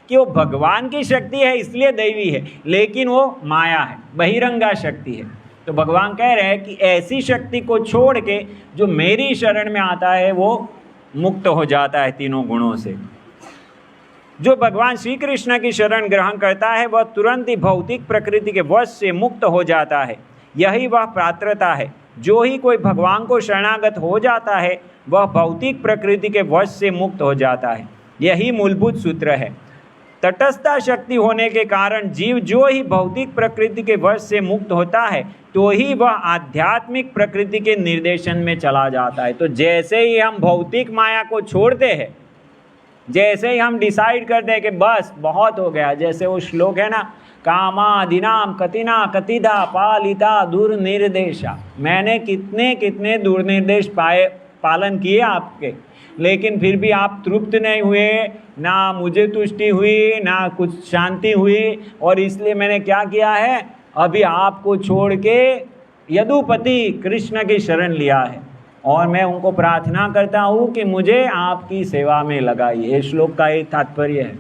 कि वो भगवान की शक्ति है इसलिए दैवी है, लेकिन वो माया है, बहिरंगा शक्ति है। तो भगवान कह रहे हैं कि ऐसी शक्ति को छोड़ के जो मेरी शरण में आता है वो मुक्त हो जाता है तीनों गुणों से। जो भगवान श्री कृष्ण की शरण ग्रहण करता है वह तुरंत ही भौतिक प्रकृति के वश से मुक्त हो जाता है। यही वह पात्रता है। जो ही कोई भगवान को शरणागत हो जाता है वह भौतिक प्रकृति के वश से मुक्त हो जाता है। यही मूलभूत सूत्र है। तटस्थता शक्ति होने के कारण जीव जो ही भौतिक प्रकृति के वश से मुक्त होता है तो ही वह आध्यात्मिक प्रकृति के निर्देशन में चला जाता है। तो जैसे ही हम भौतिक माया को छोड़ते हैं, जैसे ही हम डिसाइड करते हैं कि बस बहुत हो गया, जैसे वो श्लोक है ना, कामादिनाम कतिना कतिधा पालिता दुर्निर्देशा, मैंने कितने कितने दुर्निर्देश पालन किए आपके, लेकिन फिर भी आप तृप्त नहीं हुए, ना मुझे तुष्टि हुई, ना कुछ शांति हुई, और इसलिए मैंने क्या किया है, अभी आपको छोड़ के यदुपति कृष्ण की शरण लिया है, और मैं उनको प्रार्थना करता हूँ कि मुझे आपकी सेवा में लगाइए। ये श्लोक का एक तात्पर्य है।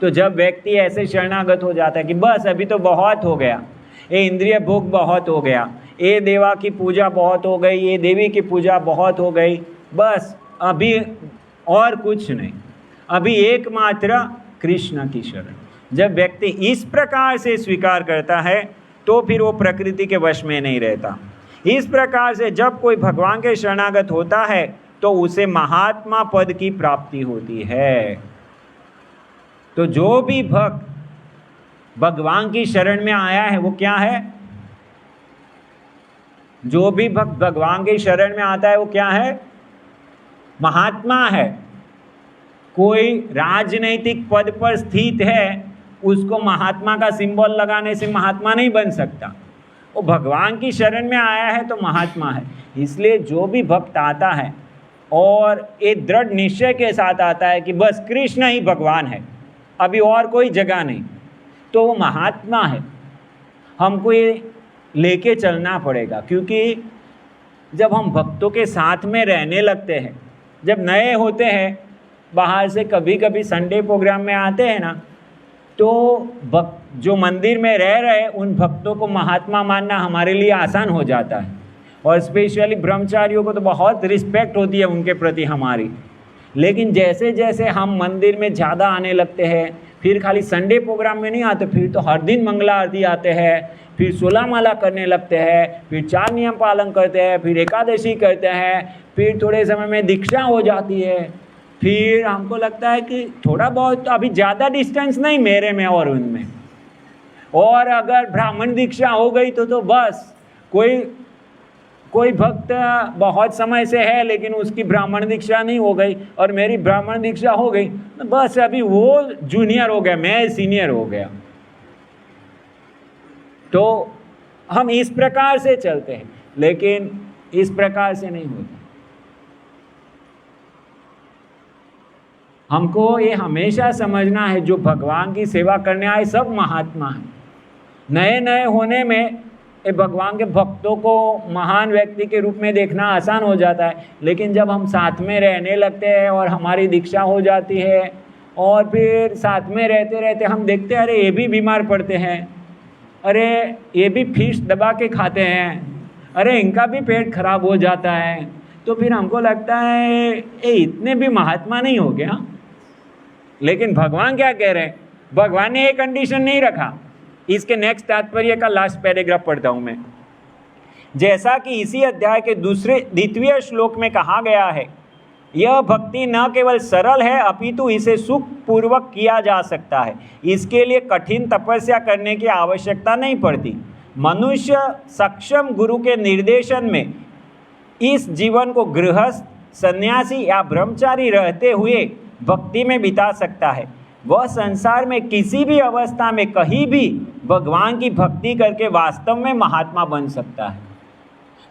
तो जब व्यक्ति ऐसे शरणागत हो जाता है कि बस अभी तो बहुत हो गया, ये इंद्रिय भोग बहुत हो गया, ये देवा की पूजा बहुत हो गई, ये देवी की पूजा बहुत हो गई, बस अभी और कुछ नहीं, अभी एकमात्र कृष्ण की शरण। जब व्यक्ति इस प्रकार से स्वीकार करता है तो फिर वो प्रकृति के वश में नहीं रहता। इस प्रकार से जब कोई भगवान के शरणागत होता है तो उसे महात्मा पद की प्राप्ति होती है। तो जो भी भक्त भगवान की शरण में आया है वो क्या है, जो भी भक्त भगवान की शरण में आता है वो क्या है, महात्मा है। कोई राजनैतिक पद पर स्थित है, उसको महात्मा का सिंबल लगाने से महात्मा नहीं बन सकता। वो भगवान की शरण में आया है तो महात्मा है। इसलिए जो भी भक्त आता है और एक दृढ़ निश्चय के साथ आता है कि बस कृष्ण ही भगवान है, अभी और कोई जगह नहीं, तो वो महात्मा है। हमको ये लेके चलना पड़ेगा, क्योंकि जब हम भक्तों के साथ में रहने लगते हैं, जब नए होते हैं, बाहर से कभी कभी संडे प्रोग्राम में आते हैं ना, तो भक्त जो मंदिर में रह रहे उन भक्तों को महात्मा मानना हमारे लिए आसान हो जाता है। और स्पेशली ब्रह्मचारियों को तो बहुत रिस्पेक्ट होती है उनके प्रति हमारी। लेकिन जैसे जैसे हम मंदिर में ज़्यादा आने लगते हैं, फिर खाली संडे प्रोग्राम में नहीं आते, फिर तो हर दिन मंगला आरती आते हैं, फिर 16 माला करने लगते हैं, फिर 4 नियम पालन करते हैं, फिर एकादशी करते हैं, फिर थोड़े समय में दीक्षा हो जाती है। फिर हमको लगता है कि थोड़ा बहुत तो अभी ज़्यादा डिस्टेंस नहीं मेरे में और उनमें, और अगर ब्राह्मण दीक्षा हो गई तो बस कोई भक्त बहुत समय से है लेकिन उसकी ब्राह्मण दीक्षा नहीं हो गई और मेरी ब्राह्मण दीक्षा हो गई, तो बस अभी वो जूनियर हो गया, मैं सीनियर हो गया। तो हम इस प्रकार से चलते हैं, लेकिन इस प्रकार से नहीं होता। हमको ये हमेशा समझना है, जो भगवान की सेवा करने आए सब महात्मा हैं। नए नए होने में ये भगवान के भक्तों को महान व्यक्ति के रूप में देखना आसान हो जाता है, लेकिन जब हम साथ में रहने लगते हैं और हमारी दीक्षा हो जाती है और फिर साथ में रहते रहते हम देखते हैं अरे ये भी बीमार पड़ते हैं, अरे ये भी फिश दबा के खाते हैं, अरे इनका भी पेट खराब हो जाता है, तो फिर हमको लगता है ये इतने भी महात्मा नहीं हो गया। लेकिन भगवान क्या कह रहे हैं? भगवान ने ये कंडीशन नहीं रखा। इसके नेक्स्ट तात्पर्य का लास्ट पैराग्राफ पढ़ता हूं मैं। जैसा कि इसी अध्याय के द्वितीय श्लोक में कहा गया है, यह भक्ति न केवल सरल है अपितु इसे सुख पूर्वक किया जा सकता है। इसके लिए कठिन तपस्या करने की आवश्यकता नहीं पड़ती। मनुष्य सक्षम गुरु के निर्देशन में इस जीवन को गृहस्थ, सन्यासी या ब्रह्मचारी रहते हुए भक्ति में बिता सकता है। वह संसार में किसी भी अवस्था में कहीं भी भगवान की भक्ति करके वास्तव में महात्मा बन सकता है।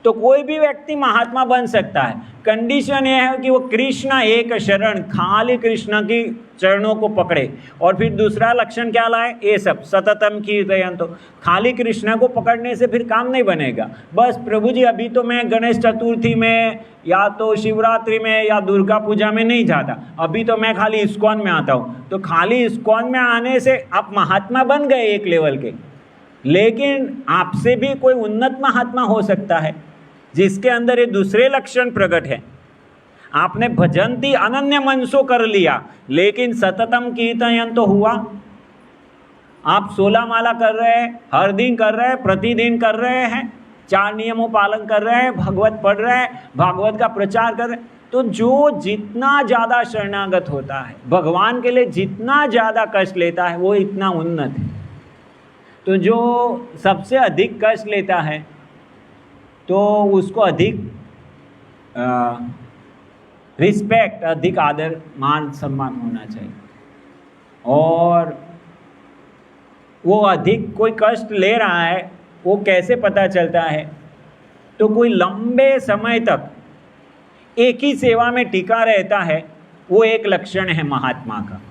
तो कोई भी व्यक्ति महात्मा बन सकता है। कंडीशन यह है कि वो कृष्ण एक शरण, खाली कृष्ण की चरणों को पकड़े। और फिर दूसरा लक्षण क्या लाए? ये सब सततम कीर्तयन्। तो खाली कृष्ण को पकड़ने से फिर काम नहीं बनेगा। बस प्रभु जी अभी तो मैं गणेश चतुर्थी में या तो शिवरात्रि में या दुर्गा पूजा में नहीं जाता, अभी तो मैं खाली इस्कॉन में आता हूँ। तो खाली इस्कॉन में आने से आप महात्मा बन गए एक लेवल के, लेकिन आपसे भी कोई उन्नत महात्मा हो सकता है जिसके अंदर ये दूसरे लक्षण प्रकट है। आपने भजंती अनन्य मनसो कर लिया, लेकिन सततम कीर्तन तो हुआ। आप 16 माला कर रहे हैं, हर दिन कर रहे हैं, प्रतिदिन कर रहे हैं, 4 नियमों पालन कर रहे हैं, भागवत पढ़ रहे हैं, भागवत का प्रचार कर रहे हैं। तो जो जितना ज़्यादा शरणागत होता है, भगवान के लिए जितना ज़्यादा कष्ट लेता है, वो इतना उन्नत है। तो जो सबसे अधिक कष्ट लेता है तो उसको अधिक रिस्पेक्ट, अधिक आदर, मान सम्मान होना चाहिए। और वो अधिक कोई कष्ट ले रहा है, वो कैसे पता चलता है? तो कोई लंबे समय तक एक ही सेवा में टिका रहता है, वो एक लक्षण है महात्मा का।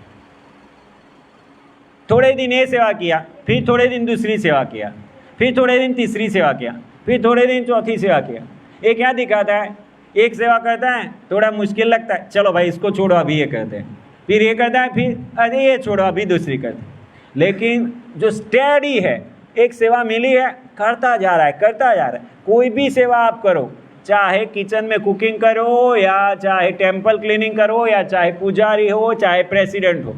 थोड़े दिन ये सेवा किया, फिर थोड़े दिन दूसरी सेवा किया, फिर थोड़े दिन तीसरी सेवा किया, फिर थोड़े दिन चौथी सेवा किया। ये क्या दिखाता है? एक सेवा करता है, थोड़ा मुश्किल लगता है, चलो भाई इसको छोड़ो अभी ये करते हैं, फिर ये करता है, फिर अरे ये छोड़ो अभी दूसरी करते हैं। लेकिन जो स्टेडी है, एक सेवा मिली है, करता जा रहा है, करता जा रहा है। कोई भी सेवा आप करो, चाहे किचन में कुकिंग करो या चाहे टेम्पल क्लीनिंग करो या चाहे पुजारी हो चाहे प्रेसिडेंट हो,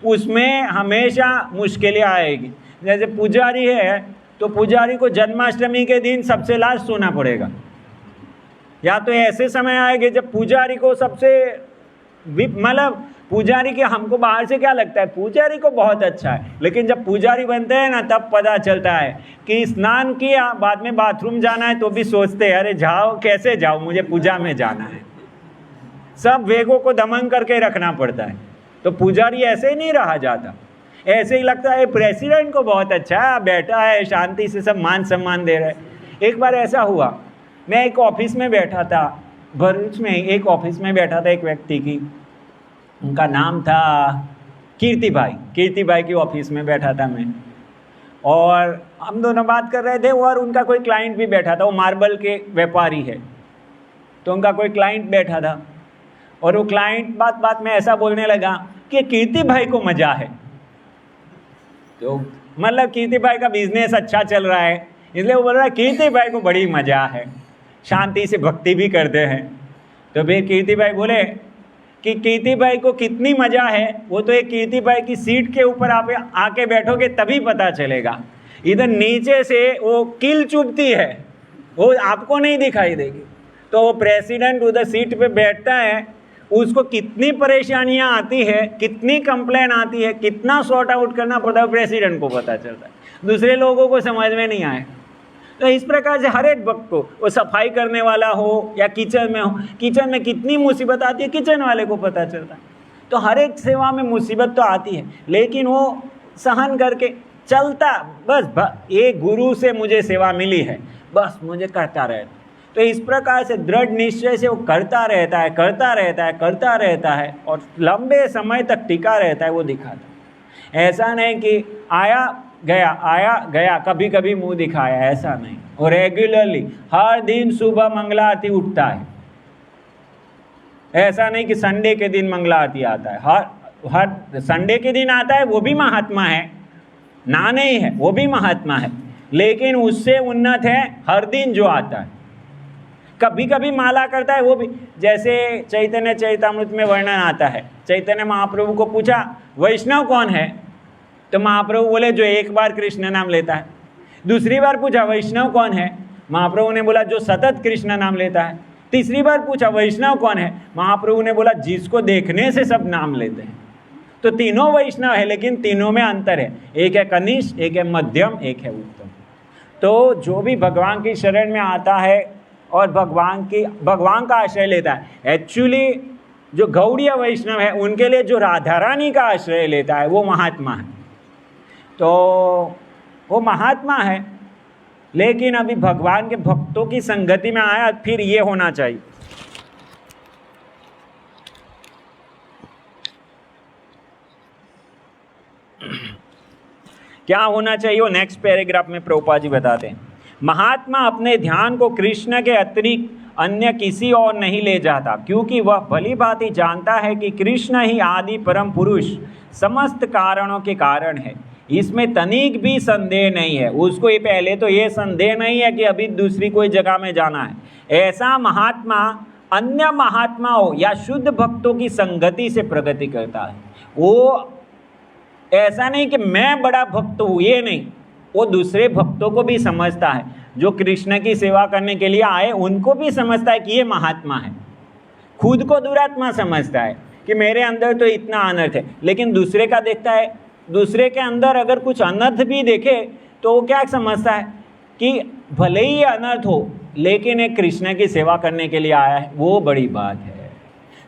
उसमें हमेशा मुश्किलें आएगी। जैसे पुजारी है तो पुजारी को जन्माष्टमी के दिन सबसे लास्ट सोना पड़ेगा, या तो ऐसे समय आएंगे जब पुजारी को सबसे मतलब पुजारी के हमको बाहर से क्या लगता है? पुजारी को बहुत अच्छा है, लेकिन जब पुजारी बनते हैं ना तब पता चलता है कि स्नान किया, बाद में बाथरूम जाना है तो भी सोचते हैं अरे जाओ, कैसे जाओ, मुझे पूजा में जाना है। सब वेगों को दमन करके रखना पड़ता है। तो पुजारी ऐसे ही नहीं रहा जाता, ऐसे ही लगता है प्रेसिडेंट को बहुत अच्छा है, बैठा है शांति से, सब मान सम्मान दे रहे हैं। एक बार ऐसा हुआ, मैं एक ऑफिस में बैठा था, भरूच में एक ऑफिस में बैठा था, एक व्यक्ति की, उनका नाम था कीर्ति भाई की ऑफिस में बैठा था मैं, और हम दोनों बात कर रहे थे, और उनका कोई क्लाइंट भी बैठा था, वो मार्बल के व्यापारी है, तो उनका कोई क्लाइंट बैठा था, और वो क्लाइंट बात में ऐसा बोलने लगा कि कीर्ति भाई को मजा है। तो मतलब कीर्ति भाई का बिजनेस अच्छा चल रहा है, इसलिए वो बोल रहा है कीर्ति भाई को बड़ी मजा है, शांति से भक्ति भी करते हैं। तो फिर कीर्ति भाई बोले कि कीर्ति भाई को कितनी मजा है, वो तो एक कीर्ति भाई की सीट के ऊपर आप आके बैठोगे तभी पता चलेगा, इधर नीचे से वो कील चुभती है, वो आपको नहीं दिखाई देगी। तो वो प्रेसिडेंट उधर सीट पे बैठता है, उसको कितनी परेशानियां आती है, कितनी कंप्लेन आती है, कितना सॉर्ट आउट करना पड़ता है, प्रेसिडेंट को पता चलता है, दूसरे लोगों को समझ में नहीं आए। तो इस प्रकार से हर एक वक्त को, वो सफाई करने वाला हो या किचन में हो, किचन में कितनी मुसीबत आती है किचन वाले को पता चलता है। तो हर एक सेवा में मुसीबत तो आती है, लेकिन वो सहन करके चलता, बस ये गुरु से मुझे सेवा मिली है, बस मुझे करता रहता। तो इस प्रकार से दृढ़ निश्चय से वो करता रहता है और लंबे समय तक टिका रहता है, वो दिखाता। ऐसा नहीं कि आया गया कभी कभी मुंह दिखाया, ऐसा नहीं। और रेगुलरली हर दिन सुबह मंगला आरती उठता है, ऐसा नहीं कि संडे के दिन मंगला आरती आता है, हर संडे के दिन आता है, वो भी महात्मा है, ना नहीं है, वो भी महात्मा है, लेकिन उससे उन्नत है हर दिन जो आता है। कभी कभी माला करता है, वो भी, जैसे चैतन्य चैतामृत में वर्णन आता है, चैतन्य महाप्रभु को पूछा वैष्णव कौन है, तो महाप्रभु बोले जो एक बार कृष्ण नाम लेता है। दूसरी बार पूछा वैष्णव कौन है, महाप्रभु ने बोला जो सतत कृष्ण नाम लेता है। तीसरी बार पूछा वैष्णव कौन है, महाप्रभु ने बोला जिसको देखने से सब नाम लेते हैं। तो तीनों वैष्णव है, लेकिन तीनों में अंतर है, एक है कनिष्ठ, एक है मध्यम, एक है उत्तम। तो जो भी भगवान की शरण में आता है और भगवान का आश्रय लेता है, एक्चुअली जो गौड़ीय वैष्णव है उनके लिए जो राधा रानी का आश्रय लेता है वो महात्मा है। तो वो महात्मा है, लेकिन अभी भगवान के भक्तों की संगति में आया, फिर ये होना चाहिए। क्या होना चाहिए वो नेक्स्ट पैराग्राफ में प्रभुपाद जी बताते हैं। महात्मा अपने ध्यान को कृष्ण के अतिरिक्त अन्य किसी और नहीं ले जाता, क्योंकि वह भली भांति जानता है कि कृष्ण ही आदि परम पुरुष समस्त कारणों के कारण है। इसमें तनिक भी संदेह नहीं है, उसको ये पहले तो ये संदेह नहीं है कि अभी दूसरी कोई जगह में जाना है। ऐसा महात्मा अन्य महात्माओं या शुद्ध भक्तों की संगति से प्रगति करता है। वो ऐसा नहीं कि मैं बड़ा भक्त हूँ, ये नहीं, वो दूसरे भक्तों को भी समझता है, जो कृष्ण की सेवा करने के लिए आए उनको भी समझता है कि ये महात्मा है। खुद को दुरात्मा समझता है कि मेरे अंदर तो इतना अनर्थ है, लेकिन दूसरे का देखता है, दूसरे के अंदर अगर कुछ अनर्थ भी देखे तो वो क्या समझता है कि भले ही ये अनर्थ हो, लेकिन एक कृष्ण की सेवा करने के लिए आया है, वो बड़ी बात है।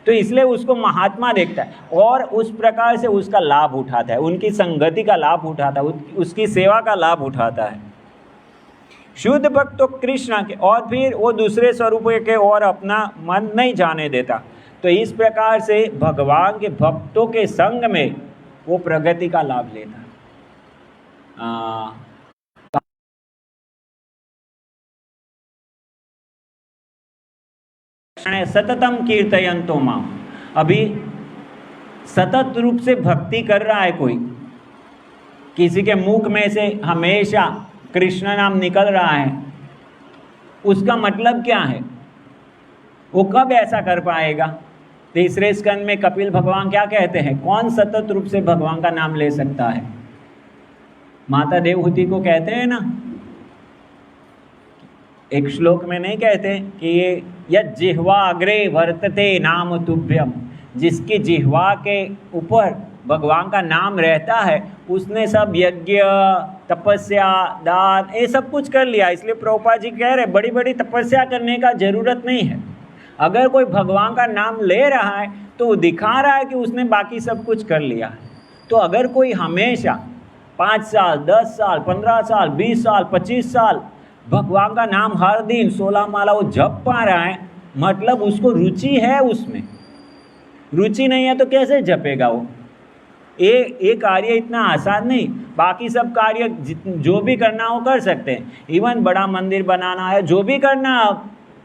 तो इसलिए उसको महात्मा देखता है और उस प्रकार से उसका लाभ उठाता है, उनकी संगति का लाभ उठाता है, उसकी सेवा का लाभ उठाता है। शुद्ध भक्त तो कृष्ण के, और फिर वो दूसरे स्वरूप के और अपना मन नहीं जाने देता। तो इस प्रकार से भगवान के भक्तों के संग में वो प्रगति का लाभ लेता है। सततम कीर्तयन्तो माम, अभी सतत रूप से भक्ति कर रहा है कोई, किसी के मुख में से हमेशा कृष्ण नाम निकल रहा है, उसका मतलब क्या है, वो कब ऐसा कर पाएगा। तीसरे स्कंद में कपिल भगवान क्या कहते हैं, कौन सतत रूप से भगवान का नाम ले सकता है। माता देवहूति को कहते हैं ना, एक श्लोक में नहीं कहते कि ये यद जिह्वा अग्रे वर्तते नाम तुभ्यम, जिसकी जिह्वा के ऊपर भगवान का नाम रहता है उसने सब यज्ञ तपस्या दान ये सब कुछ कर लिया। इसलिए प्रभुपाद जी कह रहे बड़ी बड़ी तपस्या करने का जरूरत नहीं है, अगर कोई भगवान का नाम ले रहा है तो वो दिखा रहा है कि उसने बाकी सब कुछ कर लिया है। तो अगर कोई हमेशा 5 साल, 10 साल, 15 साल, 20 साल, 25 साल भगवान का नाम हर दिन 16 माला वो जप पा रहा है, मतलब उसको रुचि है उसमें। रुचि नहीं है तो कैसे जपेगा वो? ये कार्य इतना आसान नहीं। बाकी सब कार्य जो भी करना हो कर सकते हैं, इवन बड़ा मंदिर बनाना है, जो भी करना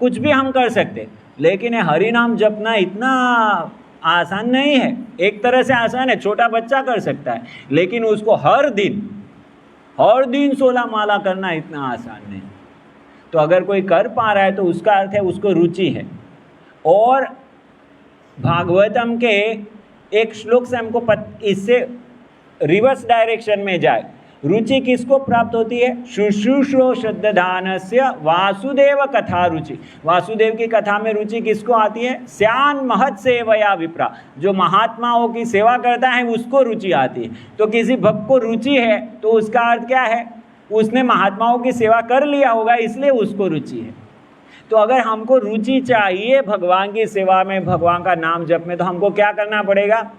कुछ भी हम कर सकते हैं, लेकिन ये हरि नाम जपना इतना आसान नहीं है। एक तरह से आसान है, छोटा बच्चा कर सकता है, लेकिन उसको हर दिन 16 माला करना इतना आसान नहीं। तो अगर कोई कर पा रहा है तो उसका अर्थ है उसको रुचि है। और भागवतम के एक श्लोक से हमको इससे रिवर्स डायरेक्शन में जाए, रुचि किसको प्राप्त होती है? शुश्रूषो श्रद्धानस्य वासुदेव कथा रुचि। वासुदेव की कथा में रुचि किसको आती है? स्यान महत सेवया विप्रा, जो महात्माओं की सेवा करता है उसको रुचि आती है। तो किसी भक्त को रुचि है तो उसका अर्थ क्या है? उसने महात्माओं की सेवा कर लिया होगा, इसलिए उसको रुचि है। तो अगर हमको रुचि चाहिए भगवान की सेवा में, भगवान का नाम जप में, तो हमको क्या करना पड़ेगा?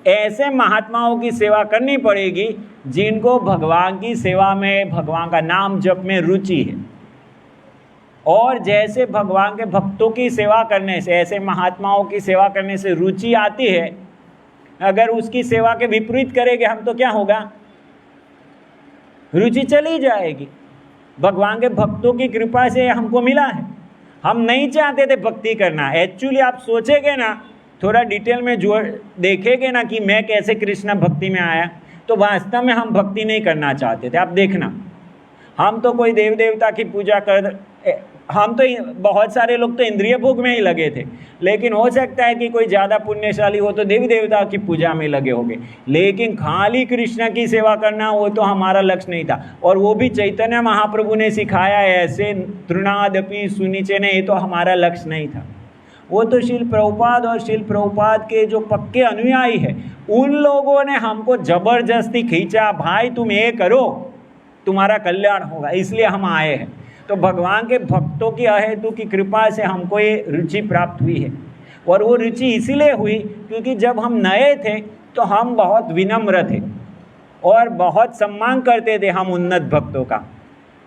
ऐसे महात्माओं की सेवा करनी पड़ेगी जिनको भगवान की सेवा में, भगवान का नाम जप में रुचि है। और जैसे भगवान के भक्तों की सेवा करने से, ऐसे महात्माओं की सेवा करने से रुचि आती है, अगर उसकी सेवा के विपरीत करेंगे हम तो क्या होगा? रुचि चली जाएगी। भगवान के भक्तों की कृपा से हमको मिला है, हम नहीं चाहते थे भक्ति करना। एक्चुअली आप सोचेंगे ना, थोड़ा डिटेल में जो देखेंगे ना कि मैं कैसे कृष्ण भक्ति में आया, तो वास्तव में हम भक्ति नहीं करना चाहते थे। आप देखना, हम तो कोई देव देवता की पूजा कर, हम तो बहुत सारे लोग तो इंद्रिय भोग में ही लगे थे, लेकिन हो सकता है कि कोई ज़्यादा पुण्यशाली हो तो देवी देवता की पूजा में लगे होंगे, लेकिन खाली कृष्ण की सेवा करना वो तो हमारा लक्ष्य नहीं था। और वो भी चैतन्य महाप्रभु ने सिखाया है ऐसे, तृणादपि सुनिचे ने, ये तो हमारा लक्ष्य नहीं था। वो तो शिल प्रभुपाद और शिल प्रभुपाद के जो पक्के अनुयायी है, उन लोगों ने हमको जबरदस्ती खींचा, भाई तुम ये करो तुम्हारा कल्याण होगा, इसलिए हम आए हैं। तो भगवान के भक्तों की अहेतु की कृपा से हमको ये रुचि प्राप्त हुई है। और वो रुचि इसीलिए हुई क्योंकि जब हम नए थे तो हम बहुत विनम्र थे और बहुत सम्मान करते थे हम उन्नत भक्तों का।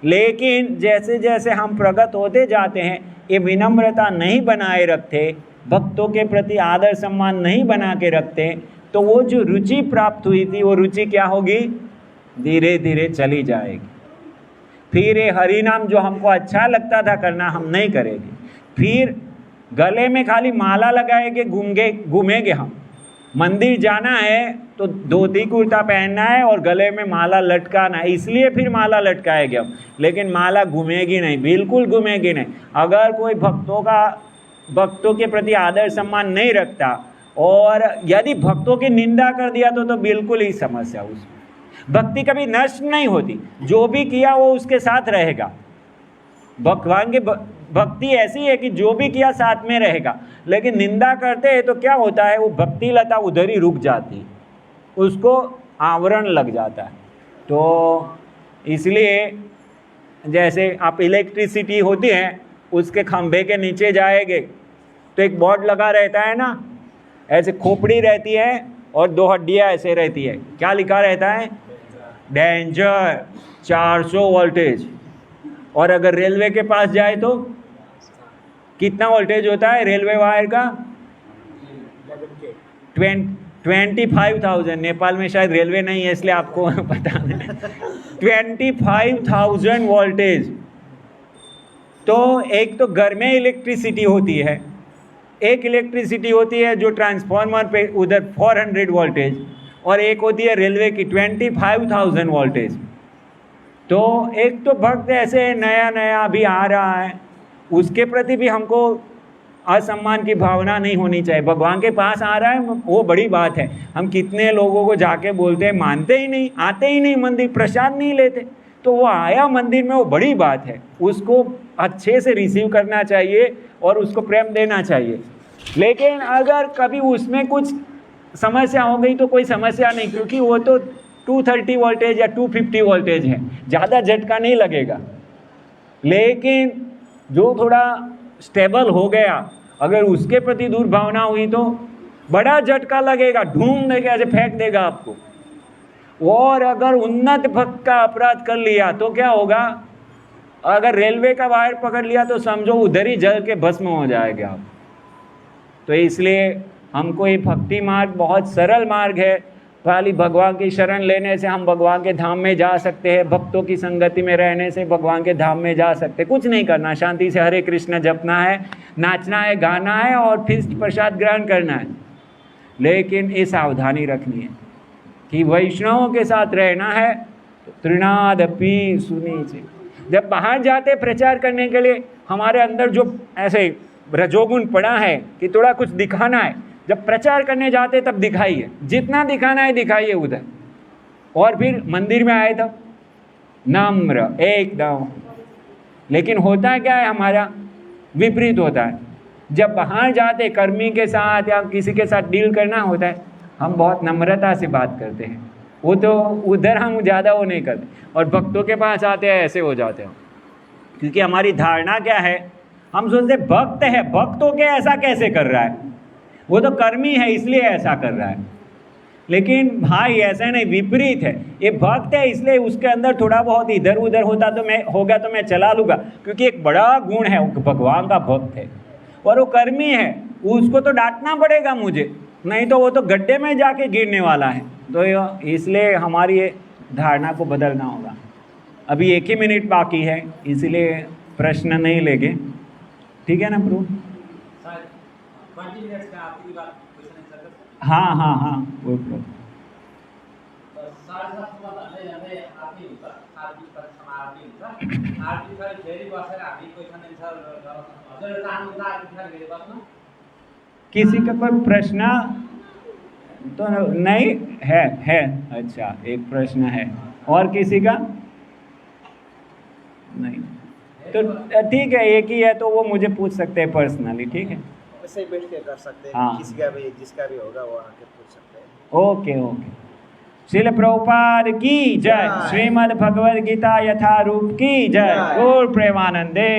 लेकिन जैसे जैसे हम प्रगत होते जाते हैं, ये विनम्रता नहीं बनाए रखते, भक्तों के प्रति आदर सम्मान नहीं बना के रखते, तो वो जो रुचि प्राप्त हुई थी वो रुचि क्या होगी? धीरे धीरे चली जाएगी। फिर ये हरि नाम जो हमको अच्छा लगता था करना, हम नहीं करेंगे। फिर गले में खाली माला लगाएंगे, घूमेंगे हम। मंदिर जाना है तो धोती कुर्ता पहनना है और गले में माला लटकाना है, इसलिए फिर माला लटकाएंगे हम, लेकिन माला घूमेगी नहीं, बिल्कुल घूमेगी नहीं। अगर कोई भक्तों के प्रति आदर सम्मान नहीं रखता और यदि भक्तों की निंदा कर दिया तो बिल्कुल ही समस्या उसमें। भक्ति कभी नष्ट नहीं होती, जो भी किया वो उसके साथ रहेगा। भगवान की भक्ति ऐसी है कि जो भी किया साथ में रहेगा, लेकिन निंदा करते हैं तो क्या होता है? वो भक्ति लता उधर ही रुक जाती है, उसको आवरण लग जाता है। तो इसलिए जैसे आप इलेक्ट्रिसिटी होती है, उसके खंभे के नीचे जाएंगे तो एक बोर्ड लगा रहता है ना, ऐसे खोपड़ी रहती है और 2 हड्डियाँ ऐसे रहती है, क्या लिखा रहता है? Danger, 400 voltage. और अगर रेलवे के पास जाए तो कितना वोल्टेज होता है रेलवे वायर का? 25,000। नेपाल में शायद रेलवे नहीं है इसलिए आपको पता नहीं। 25,000 वोल्टेज। तो एक तो घर में इलेक्ट्रिसिटी होती है, एक इलेक्ट्रिसिटी होती है जो ट्रांसफार्मर पे उधर 400 वोल्टेज, और एक होती है रेलवे की 25,000 वोल्टेज। तो एक तो भक्त ऐसे नया नया अभी आ रहा है, उसके प्रति भी हमको असम्मान की भावना नहीं होनी चाहिए। भगवान के पास आ रहा है वो बड़ी बात है। हम कितने लोगों को जाके बोलते हैं, मानते ही नहीं, आते ही नहीं मंदिर, प्रसाद नहीं लेते। तो वो आया मंदिर में, वो बड़ी बात है, उसको अच्छे से रिसीव करना चाहिए और उसको प्रेम देना चाहिए। लेकिन अगर कभी उसमें कुछ समस्या हो गई तो कोई समस्या नहीं, क्योंकि वो तो 230 वोल्टेज या 250 वोल्टेज है, ज़्यादा झटका नहीं लगेगा। लेकिन जो थोड़ा स्टेबल हो गया अगर उसके प्रति दुर्भावना हुई तो बड़ा झटका लगेगा, ढूंढ देगा, ऐसे फेंक देगा आपको। और अगर उन्नत भक्त का अपराध कर लिया तो क्या होगा? अगर रेलवे का वायर पकड़ लिया तो समझो उधर ही जल के भस्म हो जाएगा आप। तो इसलिए हमको ये भक्ति मार्ग बहुत सरल मार्ग है। खाली भगवान की शरण लेने से हम भगवान के धाम में जा सकते हैं, भक्तों की संगति में रहने से भगवान के धाम में जा सकते हैं। कुछ नहीं करना, शांति से हरे कृष्ण जपना है, नाचना है, गाना है और फिर प्रसाद ग्रहण करना है। लेकिन ये सावधानी रखनी है कि वैष्णवों के साथ रहना है। तो तृणादपि सुनीचे, जब बाहर जाते प्रचार करने के लिए हमारे अंदर जो ऐसे रजोगुण पड़ा है कि थोड़ा कुछ दिखाना है, जब प्रचार करने जाते तब दिखाइए, जितना दिखाना है दिखाइए उधर। और फिर मंदिर में आए तब नम्र एकदम। लेकिन होता क्या है, हमारा विपरीत होता है। जब बाहर जाते कर्मी के साथ या किसी के साथ डील करना होता है, हम बहुत नम्रता से बात करते हैं। वो तो उधर हम ज़्यादा वो नहीं करते, और भक्तों के पास आते हैं ऐसे हो जाते हैं। क्योंकि हमारी धारणा क्या है, हम सोचते भक्त है, भक्त हो के ऐसा कैसे कर रहा है, वो तो कर्मी है इसलिए ऐसा कर रहा है। लेकिन भाई ऐसा नहीं, विपरीत है। ये भक्त है इसलिए उसके अंदर थोड़ा बहुत इधर उधर होता तो मैं होगा तो मैं चला लूँगा, क्योंकि एक बड़ा गुण है, वो भगवान का भक्त है। और वो कर्मी है, उसको तो डांटना पड़ेगा मुझे, नहीं तो वो तो गड्ढे में जाके गिरने वाला है। तो इसलिए हमारी ये धारणा को बदलना होगा। अभी 1 ही मिनट बाकी है, इसलिए प्रश्न नहीं लेंगे, ठीक है ना प्रभु? हाँ हाँ हाँ, वो प्रभु। किसी का कोई प्रश्न तो नहीं है? अच्छा, एक प्रश्न है, और किसी का नहीं? तो ठीक है, एक ही है तो वो मुझे पूछ सकते हैं पर्सनली, ठीक है? वैसे ही बैठ के कर सकते हैं। हाँ। किसी भी जिसका भी होगा वो आके पूछ सकते हैं। Okay okay. श्रील प्रभुपाद की जय। श्रीमद् भगवद गीता यथारूप की जय। गौर प्रेमानंदे।